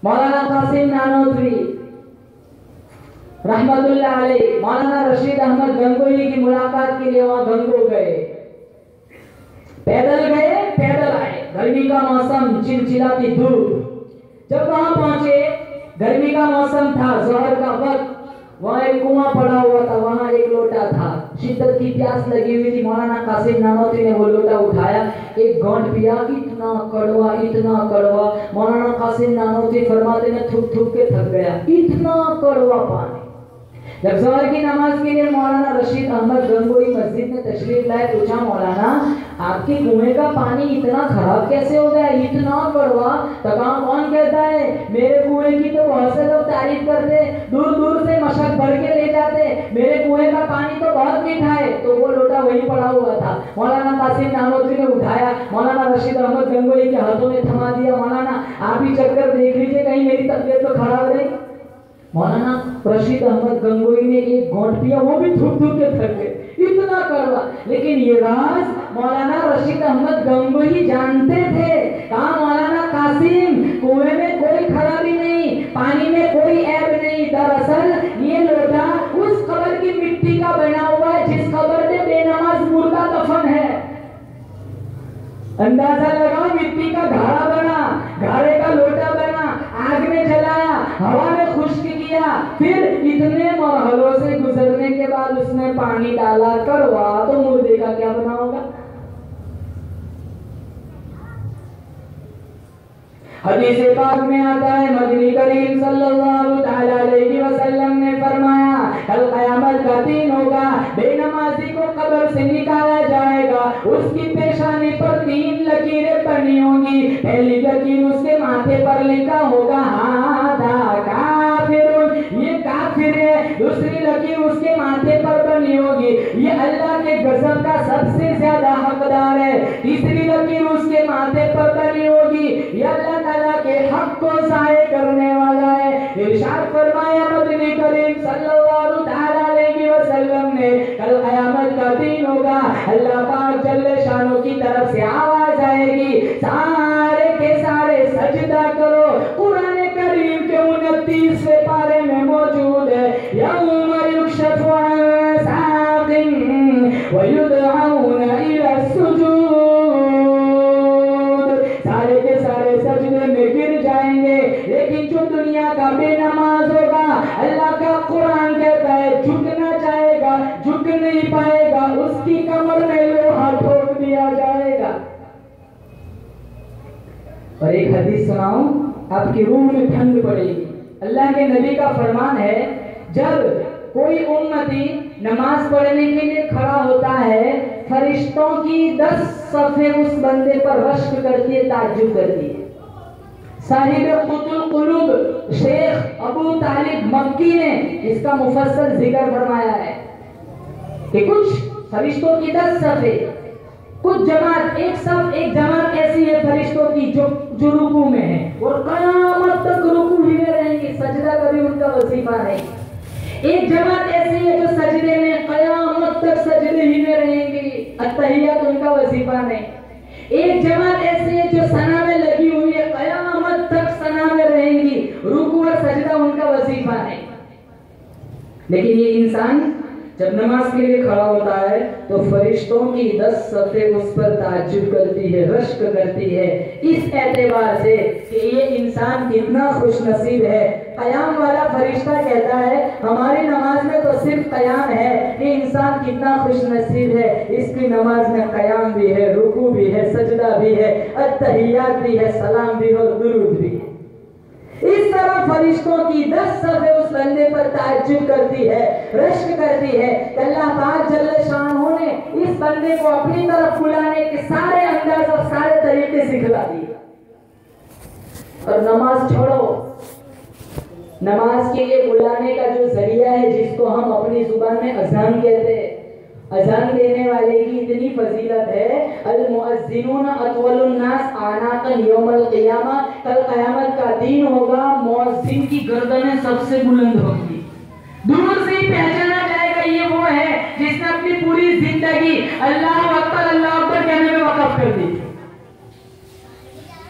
Speaker 3: मौलाना कासिम नानोतवी रहमतुल्लाह अलैह मौलाना रशीद अहमद गंगोही की मुलाकात के लिए वहां गंगो गए, पैदल आए। गर्मी का मौसम, चिलचिलाती धूप। जब वहां पहुंचे, गर्मी का मौसम था, जोहर का वक्त, वहां एक कुआं पड़ा हुआ था, वहां एक लोटा था, शिद्दत की प्यास लगी हुई थी। मौलाना कासिम नानोतवी ने वो लोटा उठाया, एक घोंट पिया, इतना कड़वा। मौलाना कासिम नानोतवी फरमाते हैं थूक थूक के थक गया, इतना कड़वा पानी। जब जोहर की नमाज के लिए मौलाना रशीद अहमद गंगोही मस्जिद में तशरीफ लाए, पूछा मौलाना आपके कुएं का पानी इतना खराब कैसे हो गया, इतना कड़वा? तो कहा कौन कहता है, मेरे कुएं की तो बहुत से लोग तारीफ करते, दूर दूर से मशक भर के ले जाते, मेरे कुएं का पानी तो बहुत मीठा है। तो वो लोटा वहीं पड़ा हुआ था, मौलाना कासिम नानोतवी ने उठाया, मौलाना रशीद अहमद गंगोही के हाथों में थमा दिया, मौलाना आप ही चक्कर देख लीजिए कहीं मेरी तबीयत तो खराब नहीं। मौलाना रशीद अहमद गंगोही ने एक घोंट पिया, वो भी थूक थूक के थक गए, इतना कड़वा। लेकिन ये राज मौलाना रशीद अहमद गंगोही जानते थे। कहा मौलाना कासिम कुएं में कोई खराबी नहीं, पानी में कोई ऐब नहीं, दरअसल ये लोटा उस कब्र की मिट्टी का बना हुआ है जिस कब्र में बेनमाज मुर्दा दफन है। अंदाजा लगाओ, मिट्टी का घड़ा बना, घड़े का लोटा बना, आग में जलाया, हवा में खुश्क किया, फिर इतने मरहलों से गुजरने के बाद उसमें पानी डाला, करवा, तो मुर्दे का क्या बना होगा? हदीस पाक में आता है, मदनी करीम सल्लल्लाहु तआला अलैहि वसल्लम ने फरमाया, कल क़यामत का दिन होगा, बेनमाजी को कब्र से निकाला जाएगा, उसकी पेशानी पर 3 लकीरें बनी होंगी। पहली लकीर उसके माथे पर लिखा होगा हादा काफिरुन, ये काफिर है। दूसरी लकीर उसके माथे पर बनी होगी, ये अल्लाह के गजब का सबसे ज्यादा हकदार है। तीसरी लकीर उसके माथे पर बनी होगी, ये अल्लाह ताला के हक को ज़ाये करने वाला है। इरशाद फरमाया मदनी करीम सल्लल्लाहु तआला अलैहि वसल्लम ने, कल क़यामत का दिन होगा, अल्लाह पाक जल्ले शानो की तरफ से आवाज आएगी, सारे के सारे सजदा करो। कुरान करीम के 29वें पारे में मौजूद है, यौम युक्शफु अन साक़िन व युदअऊना इला सुजूद, सारे के सारे सजदे में गिर जाएंगे। लेकिन जो दुनिया का बेनमाज होगा, अल्लाह का कुरान कहता है झुकना चाहेगा, झुक नहीं पाएगा, उसकी कमर में लोहा ठोक दिया जाएगा। और एक हदीस सुनाऊं, आपकी रूह में ठंड पड़ेगी। अल्लाह के नबी का फरमान है, जब कोई उम्मती नमाज पढ़ने के लिए खड़ा होता है, फरिश्तों की 10 सफ़े उस बंदे पर रश्क करती है, ताज्जुब करती है। साहिब कुतुल कुलूब शेख अबू तालिब मक्की ने इसका मुफस्सल जिक्र फरमाया है कि कुछ फरिश्तों की 10 सफ़े, कुछ जमात, एक जमात ऐसी है फरिश्तों की जो रुकू में है और क़यामत तक रुकू ही में रहेंगे, सजदा कभी उनका वजीफा नहीं। एक जमात ऐसी है जो सजदे में क़यामत तक सजदे ही में रहेंगी, अत्तहियात उनका वजीफा नहीं। एक जमात ऐसी है जो सना में लगी हुई है, क़यामत तक सना में रहेंगी, रुकू और सजदा उनका वजीफा नहीं। लेकिन ये इंसान जब नमाज के लिए खड़ा होता है तो फरिश्तों की 10 सफ़े उस पर ताज्जुब करती है, रश्क करती है, इस एतबार से कि ये इंसान कितना खुशनसीब है। क़याम वाला फरिश्ता कहता है हमारी नमाज में तो सिर्फ क़याम है, ये इंसान कितना खुशनसीब है, इसकी नमाज में क़याम भी है, रुकू भी है, सजदा भी है, अत्तहियात भी है, सलाम भी और दुरूद भी है। इस तरह फरिश्तों की 10 सफ़े उस बंदे पर ताज्जुब करती है, रश्क करती है। अल्लाह पाक जल्ले शानहू ने इस बंदे को अपनी तरफ बुलाने के सारे अंदाज और सारे तरीके सिखला दिए। और नमाज छोड़ो, नमाज के लिए बुलाने का जो जरिया है, जिसको हम अपनी जुबान में अज़ान कहते हैं, अज़ान देने वाले की इतनी फजीलत है, अल मुअज्जिनून अतवलुन नास आनाकन यौमल क़ियामा, कल क़यामत का दिन होगा, मुअज्जिन की गर्दनें सबसे बुलंद होंगी।
Speaker 2: दूर से ही पहचाना जाएगा ये वो है जिसने अपनी पूरी जिंदगी अल्लाह अकबर कहने में वक़्फ कर दी।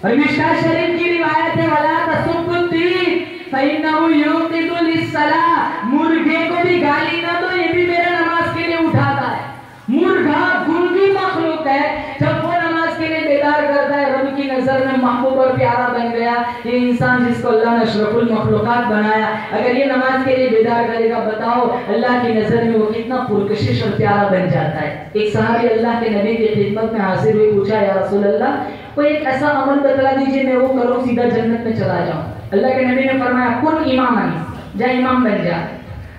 Speaker 2: और मिशकात शरीफ की रिवायत है, वला तसुब्बुद्दीन फइन्नहु युक़िदु लिस्सलाह, मुर्गे को भी गाली ना दो, ये भी मेरे नमाज के लिए उठाता है। मुर्गा गुंगी मखलूक है, जब वो नमाज के लिए बेदार करता है, रब की नजर में महबूब और प्यारा बन गया। ये इंसान जिसको अल्लाह ने अशरफुल मखलूकात बनाया, अगर ये नमाज के लिए बेदार करेगा, बताओ अल्लाह की नजर में वो कितना पुरकशिश और प्यारा बन जाता है। एक सहाबी अल्लाह के नबी की खिदमत में हाजिर हुए, पूछा या रसूल अल्लाह, कोई एक ऐसा अमल बतला दीजिए मैं वो करूं सीधा जन्नत में चला जाऊं। अल्लाह के नबी ने फरमाया कुन इमामन, जा इमाम बन जा।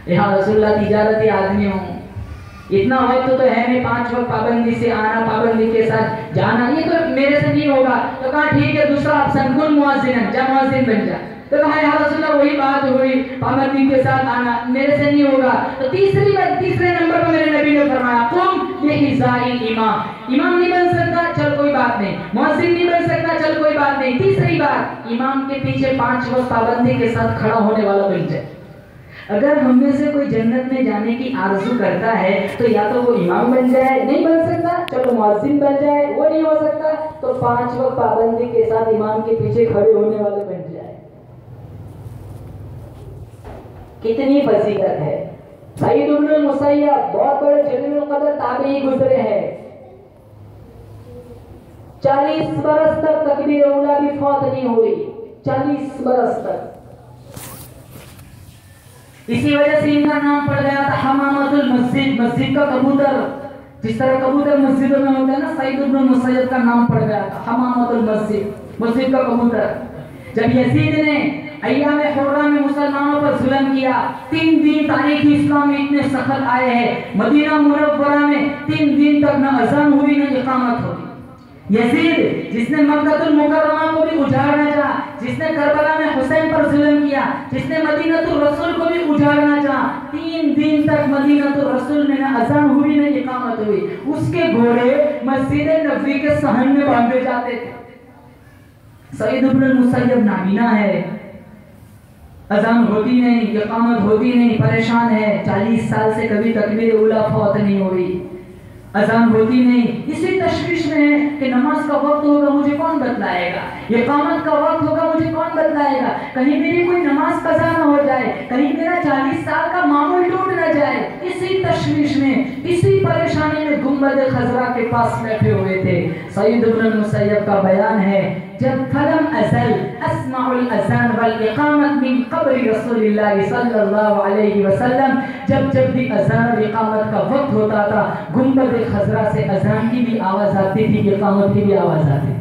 Speaker 2: या रसूलुल्लाह तिजारती आदमी हूं, इतना वक्त तो है नहीं, 5 वक्त पाबंदी से आना, पाबंदी के साथ जाना, ये तो मेरे से नहीं होगा। तो कहा ठीक है, दूसरा ऑप्शन कुन मुअज्जिन, जा मुअज्जिन बन जा। तो कहा या रसूलुल्लाह वही बात हुई, पाबंदी के साथ आना मेरे से नहीं होगा। तो तीसरे नंबर पर मेरे नबी ने फरमाया कुम बिहिज़ाइल इमाम, इमाम नहीं बन सकता चल कोई बात नहीं, मुअज्जिन नहीं बन सकता चल कोई बात नहीं, तीसरी बात इमाम के पीछे 5 वक्त पाबंदी के साथ खड़ा होने वाला बन जाए। अगर हम में से कोई जन्नत में जाने की आरज़ू करता है तो या तो वो इमाम बन जाए, नहीं बन सकता चलो मुअज्जिन बन जाए, वो नहीं हो सकता तो 5 वक्त पाबंदी के साथ इमाम के पीछे खड़े होने वाले बन जाए। कितनी फजीलत है। सईद इब्न मुसय्यब बहुत बड़े जलीलुल कदर ताबई गुजरे हैं, 40 बरस तक तकबीर उला भी फौत नहीं हुई, 40 बरस तक। इसी वजह से इनका नाम पड़ गया था हमामतुल मस्जिद, मस्जिद का कबूतर। जिस तरह कबूतर मस्जिदों में होता है ना, सईद इब्न मुसय्यब का नाम पड़ गया था हमामतुल मस्जिद, मस्जिद का कबूतर। जब यजीद ने अय्याम हुर्रा में मुसलमानों पर जुल्म किया, 3 दिन तारीख इस्लाम में इतने सख्त आए हैं, मदीना मुनव्वरा में 3 दिन तक न अज़ान हुई न इकामत हुई। यजीद जिसने मक्कातुल मुकर्रमा को भी उजाड़ना चाहा, जिसने करबला में हुसैन पर जुल्म किया, जिसने मदीनातुर रसूल को भी उजाड़ना चाहा, 3 दिन तक मदीनातुर रसूल में न अज़ान हुई न इकामत हुई। उसके घोड़े मस्जिद नबवी के सहन में बांधे जाते थे। सईद इब्न मुसय्यब नाबीना है, अज़ान होती नहीं, इकामत होती नहीं, परेशान है, 40 साल से कभी तकबीर उला फौत नहीं हुई, अज़ान होती नहीं। इसी तशवीश में है कि नमाज का वक्त होगा मुझे कौन बतलाएगा, इकामत का वक्त होगा मुझे कौन बतलाएगा, कहीं मेरी कोई नमाज कज़ा ना हो जाए, कहीं मेरा 40 साल का मामूल टूट ना जाए। इसी तशवीश में, इसी परेशानी में गुंबद खजरा के पास बैठे हुए थे। सईद इब्न मुसय्यब का बयान है, जब फलम अज़ल अस्माउल अज़ान वल इकामत मिन क़ब्रि रसूलिल्लाह सल्लल्लाहु अलैहि वसल्लम, जब भी अज़ान और इकामत का वक्त होता था, गुंबद खजरा से अज़ान की भी आवाज आती थी, इकामत की भी आवाज आती।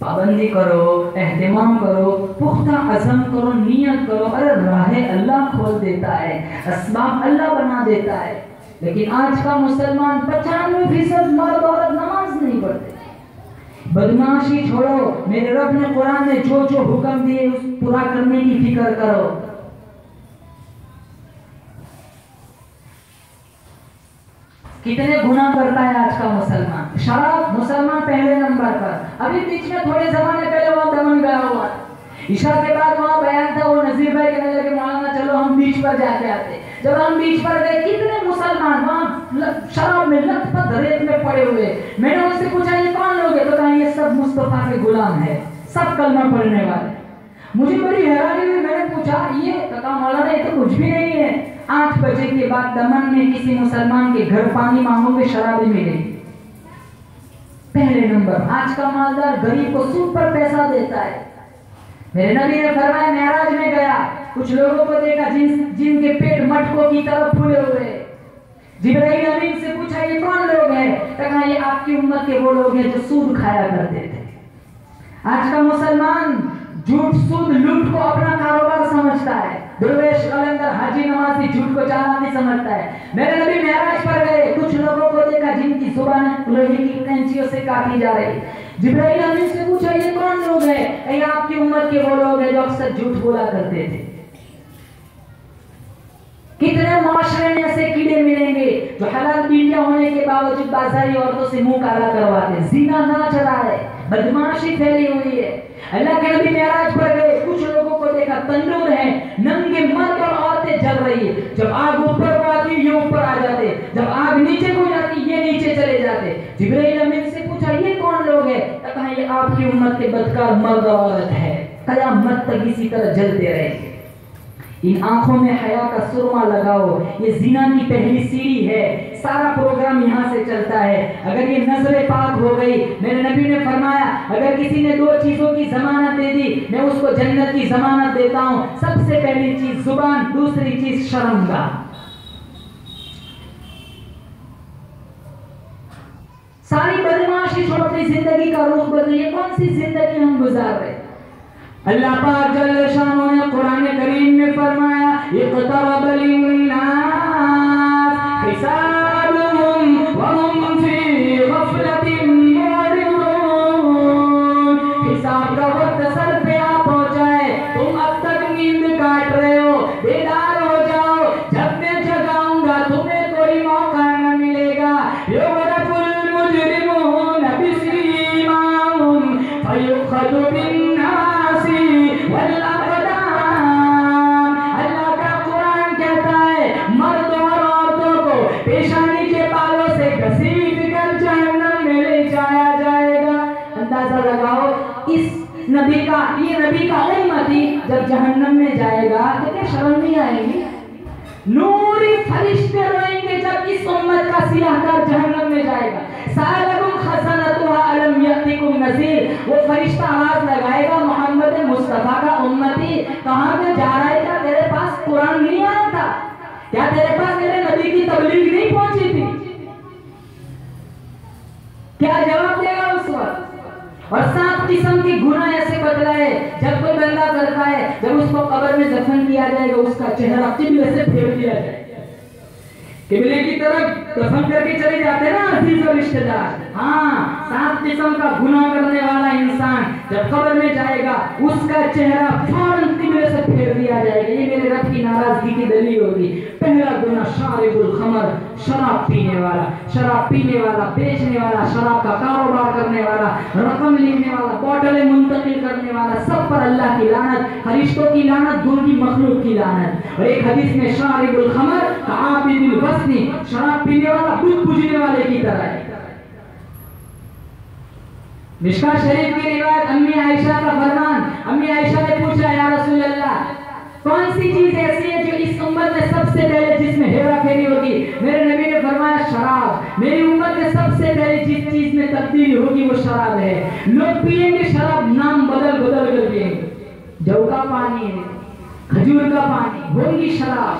Speaker 2: पाबंदी करो, एहतिमाम करो, पुख्ता अज़म करो, नियत करो, अरे राह अल्लाह खोल देता है, असबाब अल्लाह बना देता है। लेकिन आज का मुसलमान 95% मर्द औरत नमाज नहीं पढ़ते। बदमाशी छोड़ो, मेरे रब ने कुरान में जो जो हुक्म दिए उस पूरा करने की फिक्र करो। कितने गुनाह करता है आज का मुसलमान। शराब मुसलमान पहले नंबर पर, अभी बीच में थोड़े जमाने पहले वहां दमन गया हुआ, ईशा के बाद वहां बयान था, वो नजीर भाई कहने लगे मौलाना चलो हम बीच पर जाके आते। जब हम बीच पर गए, कितने मुसलमान वहां शराब में लथपथ रेत में पड़े हुए। मैंने उनसे पूछा ये कौन लोग है, तो कहा ये सब मुस्तफा के गुलाम है, सब कलमा पढ़ने वाले। मुझे बड़ी हैरानी हुई, मैंने पूछा ये, तो कहा मौलाना ये तो कुछ भी नहीं है। 8 बजे के बाद दमन में किसी मुसलमान के घर पानी मांगोगे शराबी मिलेगी पहले नंबर। आज का मालदार गरीब को सूद पर पैसा देता है। मेरे नबी ने फरमाया मेराज में गया, कुछ लोगों को देखा जिनके पेट मटकों की तरफ फूले हुए। जिब्राइल अमीन से पूछा ये कौन लोग हैं, तो कहा ये आपकी उम्मत के वो लोग हैं जो सूद खाया करते थे। आज का मुसलमान झूठ, सूद, लूट को अपना कारोबार समझता है। दुर्वेश, कलंदर, हाजी, नमाजी झूठ को चालाकी समझता है। मेरे नबी मेराज पर गए, कुछ लोगों को देखा जिनकी जुबान लोहे की कैंचियों से काटी जा रही। जिब्राइल अमीन से पूछा ये कौन लोग हैं, ये आपकी उम्मत के वो लोग हैं जो अक्सर झूठ बोला करते थे। कितने माशरे में ऐसे कीड़े मिलेंगे जो हलाल बीवियां होने के बावजूद बाजारी औरतों से मुंह काला करवाते, जीना नाच रहा है, बदमाशी फैली हुई है। अल्लाह के नबी मेराज पर गए, कुछ लोगों को देखा तंदूर है, नंगे मर्द
Speaker 3: रही है। जब आग ऊपर को आती ये ऊपर आ जाते, जब आग नीचे को जाती ये नीचे चले जाते। जिब्राइल अमीन से पूछा ये कौन लोग है? तो कहा ये आपकी उम्मत के बदकार मर्द और औरत है, कयामत तक इसी तरह जलते रहेंगे। इन आंखों में हया का सुरमा लगाओ, ये जिना की पहली सीढ़ी है, सारा प्रोग्राम यहाँ से चलता है। अगर ये नजर पाक हो गई, मेरे नबी ने फरमाया अगर किसी ने 2 चीजों की जमानत दे दी मैं उसको जन्नत की जमानत देता हूँ। सबसे पहली चीज जुबान, दूसरी चीज शर्मगाह। सारी बदमाशी छोड़ अपनी जिंदगी का रुख बदलिए। कौन सी जिंदगी हम गुजार रहे? अल्लाह पाक जल्ल शानो ने कुरान करीम में फरमाया इक़तरब लिन्नास हिसाबुहुम व हुम फी गफलतिन मुरिदून। हिसाब का वक्त सर पे आ पहुंचा है, तुम अब तक नींद काट रहे हो। बेदार हो जाओ, जब मैं जगाऊंगा तुम्हें कोई मौका न मिलेगा। युग़रफ़ुल मुजरिमून बिसीमाहुम फयुख़ज़ु बिन्नासी वल अक़दाम। अल्लाह का कुरान कहता है मर्द और औरतों को पेशानी के बालों से घसीट कर जहन्नम में ले जाया जाएगा। अंदाजा लगाओ इस नबी का, ये नबी का उम्मती जब जहन्नम में जाएगा तो क्या शर्म नहीं आएगी? नूरी फरिश्ते रोएंगे जब इस उम्मत का सियाहकार जहन्नम में जाएगा। सालकुम खज़नतुहा अलम यअतिकुम नज़ीर। वो फरिश्ता आवाज लगाएगा मोहम्मद मुस्तफा का उम्मती कहां पे जा रहा है? क्या तेरे पास कुरान नहीं आया था? क्या तेरे पास मेरे नबी की तबलीग नहीं पहुंची थी? क्या जवाब देगा उस वक्त? और 7 किस्म के गुनाह ऐसे बतलाए जब कोई बंदा करता है, जब उसको कब्र में दफन किया जाएगा उसका चेहरा किबले से फेर दिया जाएगा। किबले की तरफ दफन करके चले जाते हैं ना अजीज और रिश्तेदार। हाँ, 7 किस्म का गुनाह करने वाला इंसान जब कब्र में जाएगा उसका चेहरा फौरन किबले से फेर दिया जाएगा। ये मेरे रब की नाराजगी की दलील होगी। पहला गुनाह शारिबुल खमर, शराब पीने वाला, शराब पीने वाला, बेचने वाला, शराब का कारोबार करने वाला, रकम लिखने वाला, बोतलें मुंतकिल करने वाला, सब पर अल्लाह की लानत, फरिश्तों की लानत, दूर की मखलूक की लानत। और एक हदीस में शारिबुल खमर आबिदुल वस्नी, शराब पीने वाला बुत पूजने वाले की तरह है। मिशका शरीफ की रिवायत अम्मी आयशा का फरमान, अम्मी आयशा ने पूछा या रसूल अल्लाह कौन सी चीज ऐसी है जो इस उम्मत में सबसे पहले जिसमें हेरा फेरी होगी? मेरे नबी ने फरमाया शराब। मेरी उम्मत में सबसे पहले जिस चीज में तब्दीली होगी वो शराब है। लोग पिएंगे शराब, नाम बदल बदल कर पिएंगे। जौ का पानी है, खजूर का पानी, होगी शराब।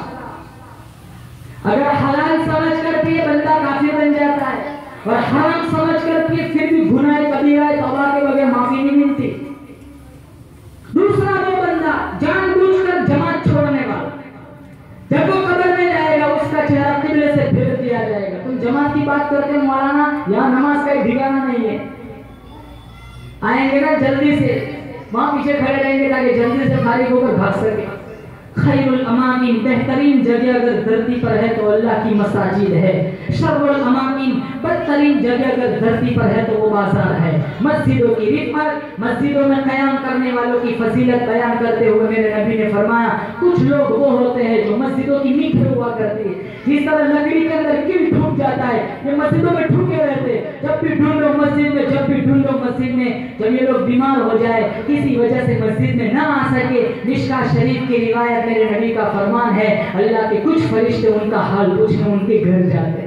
Speaker 3: अगर हलाल समझ कर पिए बंदा काफिर बन जाता है, और हराम समझ कर पिए फिर भी गुनाह कबीरा है, तौबा के बगैर माफी नहीं मिलती। दूसरा वो बंदा जानबूझकर जमात छोड़ने वाला, जब वो कब्र में जाएगा उसका चेहरा किबले से फेर दिया जाएगा। तुम जमात की बात करते हो मौलाना, यहाँ नमाज का ठिकाना नहीं है। आएंगे ना जल्दी से, वहां पीछे खड़े रहेंगे ताकि जल्दी से फारिग होकर भाग सके। खैरुल अमाकिन, बेहतरीन जगह अगर धरती पर है तो अल्लाह की मसाजिद है। शर्रुल अमाकिन, बदतरीन जगह अगर धरती पर है तो वो बाजार है। मस्जिदों की रिफ़त, मस्जिदों में क़याम करने वालों की फजीलत बयान करते हुए मेरे नबी ने फरमाया कुछ लोग वो होते हैं जो मस्जिदों की मीठे हुआ करते हैं। जिस तरह लकड़ी के अंदर किल ठुक जाता है, ये मस्जिदों में ठुके रहते हैं। जब भी ढूंढो मस्जिद में, जब भी ढूंढो मस्जिद में। जब ये लोग बीमार हो जाए, किसी वजह से मस्जिद में ना आ सके, मिशका शरीफ की रिवायत मेरे नबी का फरमान है अल्लाह के कुछ फरिश्ते उनका हाल पूछने उनके घर जाते हैं।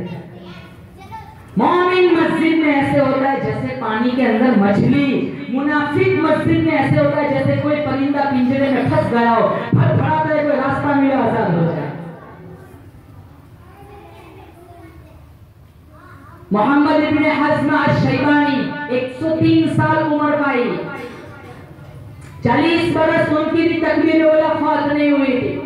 Speaker 3: मोमिन मस्जिद में ऐसे होता है जैसे पानी के अंदर मछली, मुनाफिक मस्जिद में ऐसे होता है जैसे कोई परिंदा पिंजरे में फंस गया हो, फड़फड़ाता है, कोई रास्ता मिला आजाद हो जाए। मोहम्मद इब्न हज़्म अश-शैबानी 103 साल उम्र पाई, 40 बरस उनकी भी तकबीर औला फात नहीं हुई थी।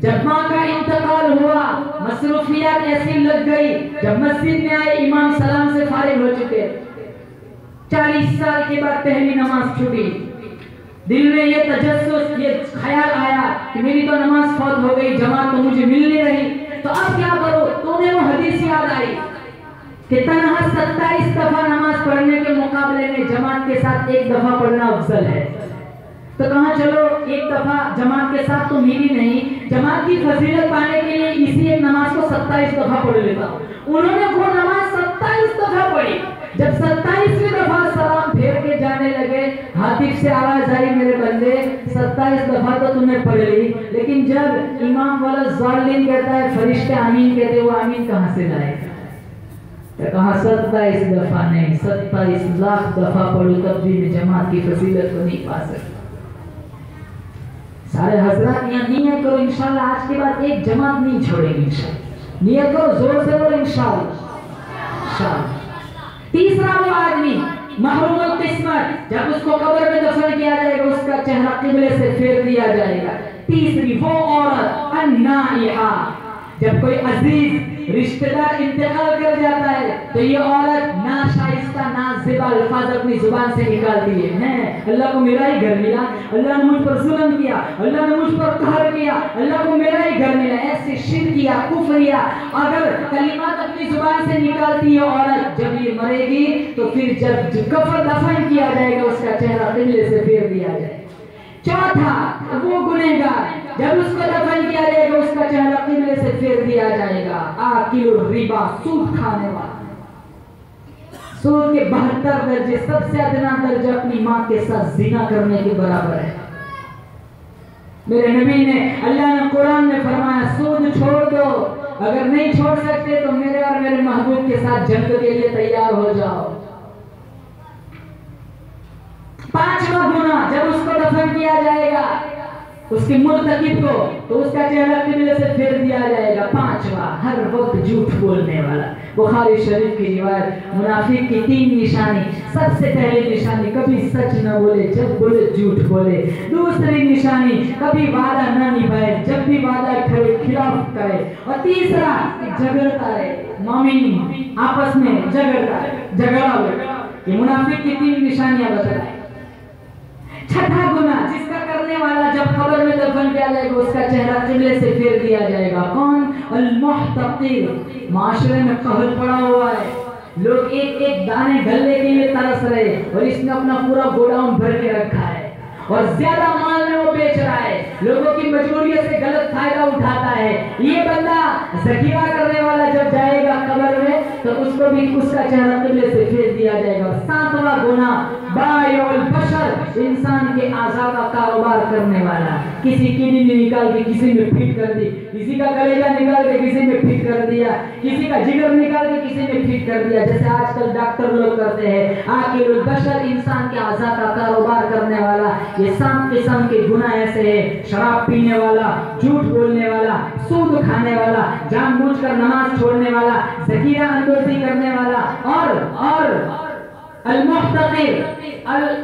Speaker 3: जब माँ का इंतकाल हुआ, मसरूफियात ऐसी लग गई, जब मस्जिद में आए इमाम सलाम से फारिग हो चुके, 40 साल के बाद पहली नमाज छूटी। दिल में ये तजस्सुस, ये ख्याल आया कि मेरी तो नमाज फौत हो गई, जमात तो मुझे मिल नहीं रही, तो अब क्या करो? तो उन्हें वो हदीस याद आई कि तन्हा 27 दफा नमाज पढ़ने के मुकाबले में जमात के साथ एक दफा पढ़ना अफजल है।
Speaker 2: तो कहा चलो एक दफा जमात के साथ तो मिली नहीं, जमात की फजीलत पाने के लिए इसी एक नमाज को 27 दफा पढ़ लेता हूँ। उन्होंने वो नमाज 27 दफा पढ़ी। जब 27वीं दफा सलाम फेर के जाने लगे, हातिफ से आवाज आई, मेरे बंदे 27 दफा तो तुमने पढ़ ली, लेकिन जब इमाम वाला ज़ालिम कहता है फरिश्ते आमीन कहते, वो आमीन कहाँ से लाएगा? तो कहा 27 दफा नहीं, 27 लाख दफा पढ़ो तब भी मैं जमात की फजीलत को नहीं पा सकता। सारे हजरात यहाँ नियत करो, इंशाल्लाह आज के बाद एक जमात नहीं छोड़ेंगे। इंशाल्लाह नियत करो, जोर से बोलो इंशाल्लाह। तीसरा वो आदमी महरूमुल किस्मत, जब उसको कब्र में दफन किया जाएगा उसका चेहरा किबले से फेर दिया जाएगा। तीसरी वो औरत अन्नाइहा, जब कोई अजीज रिश्तेदार इंतकाल कर जाता है तो ये औरत नाशाइस्ता नाज़िबा अल्फाज अपनी जुबान से निकालती है, मैं अल्लाह को मेरा ही घर मिला, अल्लाह ने मुझ पर जुल्म किया, अल्लाह ने मुझ पर कहर किया, अल्लाह को मेरा ही घर मिला, ऐसे शिरकिया कुफरिया अगर कलिमात अपनी जुबान से निकालती है औरत, जब ये मरेगी तो फिर जब कफन दफन किया जाएगा उसका चेहरा किबले से फेर दिया जाएगा। चौथा वो गुनहगार, जब उसको दफन किया जाएगा उसका चेहरा किबले से फेर दिया जाएगा। आकिलुर रिबा, सूद खाने वाला, सूद के 72 दर्जे, सबसे अदना दर्जा अपनी माँ के साथ जिना करने के बराबर है। मेरे नबी ने, अल्लाह ने कुरान में फरमाया सूद छोड़ दो, अगर नहीं छोड़ सकते तो मेरे और मेरे महबूब के साथ जंग के लिए तैयार हो जाओ। पांचवा गुनाह, जब उसको दफन किया जाएगा उसके मुर्तकिब को तो उसका चेहरा किबले से फेर दिया जाएगा। पांचवा, हर वक्त झूठ बोलने वाला। बुखारी शरीफ की रिवायत, मुनाफिक की 3 निशानी। सबसे पहली निशानी, कभी सच न बोले, जब बोले झूठ बोले। दूसरी निशानी, कभी वादा न निभाए, जब भी वादा करे खिलाफ करे। और तीसरा, झगड़ता है, मोमिन आपस में झगड़ा हो। ये मुनाफिक की 3 निशानियां बताई। छठा गुनाह, जिसका करने वाला जब कब्र में दफन किया जाएगा उसका चेहरा किबले से फेर दिया जाएगा। कौन? अल-मुहतकिर। माशरे में कहर पड़ा हुआ है, लोग एक एक दाने गल्ले के लिए तरस रहे और इसने अपना पूरा गोडाउन भर के रखा है और ज्यादा माल में वो बेच रहा है, लोगों की मजबूरियों से गलत फायदा उठाता है। ये बंदा ज़खीरा करने वाला जब जाएगा कब्र में तो उसको भी उसका चेहरा किबले से फेर दिया जाएगा। सातवां गुनाह, बायुल बशर, इंसान के आज़ा का कारोबार करने वाला। किसी किडनी निकाल के किसी में फिट कर दी, किसी का कलेजा निकाल के किसी में फिट कर दिया, किसी का जिगर निकाल के किसी में फिट कर दिया, जैसे आजकल डॉक्टर लोग करते हैं। आकिलुल बशर, इंसान के आज़ा का कारोबार करने वाला। ये 7 किस्म के गुनाह ऐसे हैं। शराब पीने वाला, झूठ बोलने वाला, सूद खाने वाला, जानबूझकर नमाज छोड़ने वाला, ज़कीरा अंदोज़ी करने वाला और अल-मुहतकिर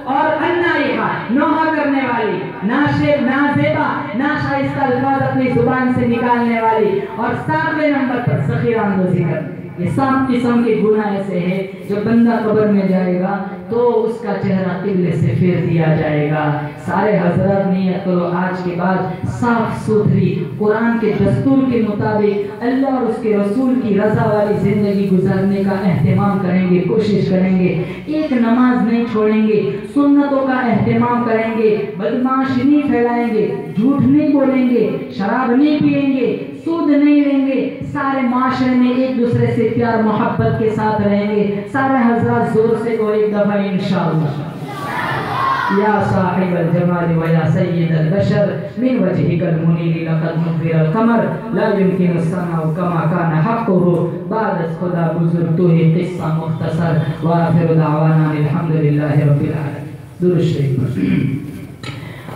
Speaker 2: और अन्नाइहा, नोहा करने वाली, नाज़ेबा नाशाइस्ता अल्फाज अपनी जुबान से निकालने वाली। और 7वें नंबर पर ज़कीरा अंदोज़ी करने। ये 7 किस्म के गुनाह ऐसे हैं जो बंदा कब्र में जाएगा तो उसका चेहरा किबले से फेर दिया जाएगा। सारे हजरत नियत करो, आज के बाद साफ सुथरी कुरान के दस्तूर के मुताबिक अल्लाह और उसके रसूल की रजा वाली जिंदगी गुजारने का एहतमाम करेंगे, कोशिश करेंगे। एक नमाज नहीं छोड़ेंगे, सुन्नतों का एहतमाम करेंगे, बदमाशी नहीं फैलाएंगे, झूठ नहीं बोलेंगे, शराब नहीं पिएंगे, सूद नहीं लेंगे, सारे माशरे में एक दूसरे से प्यार मोहब्बत के साथ रहेंगे। सारे हजरत जोर से को एक दफा इंशाअल्लाह। या साहिबल जमाल व या सय्यदल बशर मिन वजहिकल मुनीर लक़द मुग़िरल क़मर ला युमकिनु समाउ कमा काना हक़्क़ुहु बाद खुदा बुज़ुर्ग तो ही क़िस्सा मुख्तसर व आखिर दावाना अल्हम्दुलिल्लाहि रब्बिल आलमीन। दुरूद शरीफ।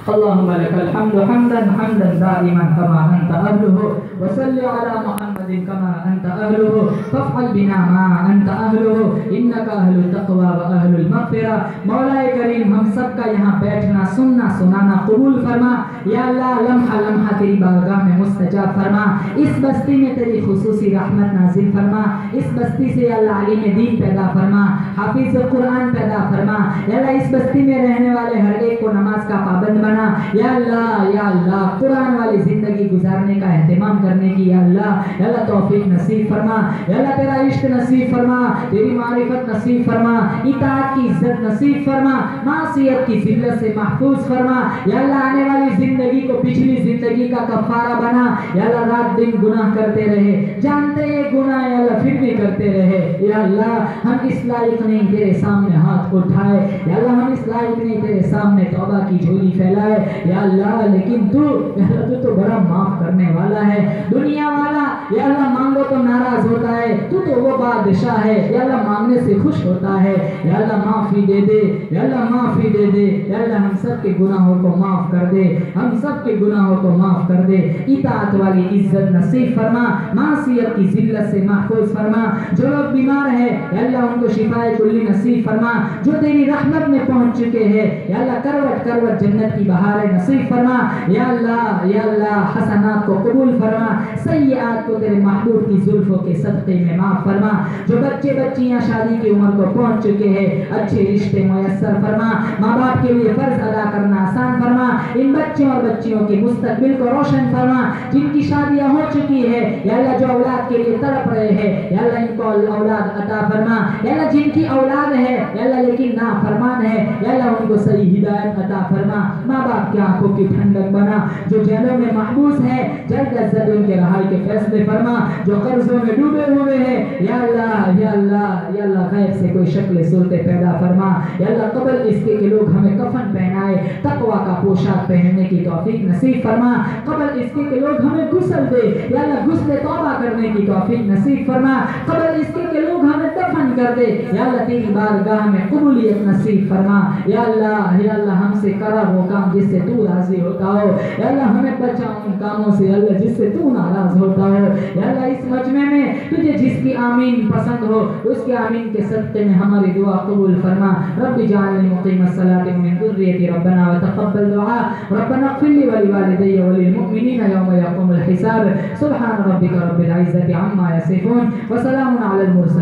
Speaker 2: अल्लाहुम्मा लकल हम्दु हम्दन हम्दन दाइमन कमा अंत अहलुहु व सल्लि अला मुहम्मदिन कमा अंत अहलुहु फफ़अल बिना मा अंत अहलुहु इन्नका अहलुत तक़वा व अहलुल मग़फ़िरा। मौलाए करीम, हम सब का यहाँ बैठना, सुनना, सुनाना कबूल फरमा। या अल्लाह, लम्हा लम्हा तेरी बारगाह में मुस्तजाब फरमा। इस बस्ती में तेरी खुसूसी रहमत नाज़िल फरमा। इस बस्ती से या अल्लाह आलिम दीन पैदा फरमा, हाफिज़ कुरान पैदा फरमा। या अल्लाह, इस बस्ती में रहने वाले हर एक को नमाज का पाबंद बना। या अल्लाह कुरान वाली ज़िंदगी गुजारने का एहतिमाम करने की या अल्लाह तौफीक नसीब फरमा। या अल्लाह तेरा इश्क नसीब फरमा, तेरी मारिफत नसीब फरमा, इताअत की इज्जत नसीब फरमा, मासियत की जिल्लत से महफूज फरमा। या अल्लाह आने वाली ज़िंदगी को पिछली ज़िंदगी का कफ़ारा बना। या अल्लाह रात दिन गुनाह करते रहे, जानते हैं गुनाह या अल्लाह फिर भी करते रहे। या अल्लाह हम इस लायक नहीं तेरे सामने हाथ उठाए, या अल्लाह हम इस लायक नहीं तेरे सामने तौबा की झोली फैलाए। या अल्लाह लेकिन तू तो बड़ा माफ करने वाला है, दुनिया वाला। या अल्लाह मांगो तो नाराज होता है, तू तो वो बादशाह है या अल्लाह मांगने से खुश होता है। या अल्लाह माफी दे दे, या अल्लाह माफी दे दे। या अल्लाह हम सब के गुनाहों को माफ कर दे, हम सब के गुनाहों को माफ कर दे। इताअत वाली इज्जत नसीब फरमा, मासियत की जिल्लत से महफूज फरमा। जो लोग बीमार है या अल्लाह उनको शिफाए कुल्ली नसीब फरमा। जो तेरी रहमत में पहुंच चुके हैं या अल्लाह करवट करवट जन्नत की बहारें नसीब फरमा। या अल्लाह हसनात को कबूल फरमा, सय्यात को तेरे महबूब की जुल्फों के सदक़े में माफ फरमा। जो बच्चे बच्चियां शादी की उम्र को पहुंच चुके हैं अच्छे रिश्ते मुयस्सर फरमा। माँ बाप के लिए फर्ज अदा करना आसान फरमा। इन बच्चों और बच्चियों के मुस्तकबिल को रोशन फरमा। जिनकी शादियां हो चुकी है या अल्लाह जो औलाद के लिए तड़प रहे हैं या अल्लाह इनको औलाद अता फरमा। या अल्लाह जिनकी औलाद है या अल्लाह लेकिन नाफरमान है या अल्लाह उनको सही हिदायत अता फरमा। माँ बाप की आंखों की ठंडक बना। जो जेलों में महबूस है जल्द अज जल्द उनके रहाई के फैसले फरमा। जो कर्जों में डूबे हुए हैं या अल्लाह गैब से कोई शक्ल सूरत पैदा फरमा। या अल्लाह कबल इसके के लोग हमें कफन पहनाए, तकवा का पोशाक पहनने की तौफीक नसीब फरमा। कबल इसके के लोग हमें गुस्ल दे या अल्लाह गुस्ल तौबा करने की तौफीक नसीब फरमा। कबल इसके के लोग हमें दफन कर दे या अल्लाह तेरी बारगाह में कबूलियत नसीब फरमा। या अल्लाह हमसे करा वो काम जिससे तू राजी होता हो। या अल्लाह हमें बचा उन कामों से अल्लाह जिससे तू नाराज होता हो। या अल्लाह इस मजमे में तुझे जिसकी आमीन पसंद हो उसके आमीन के सदक़े में हमारी दुआ कबूल फरमा। रब्बी जअलनी मुक़ीमस सलाति मिन ज़ुर्रियती रब्बना व तक़ब्बल दुआ रब्बना इग़फ़िर ली व लिवालिदैया व लिलमुअमिनीना यौम यक़ूमुल हिसाब। सुब्हान रब्बिका रब्बिल इज़्ज़ति अम्मा यसिफ़ून व सलामुन अलल मुरसलीन।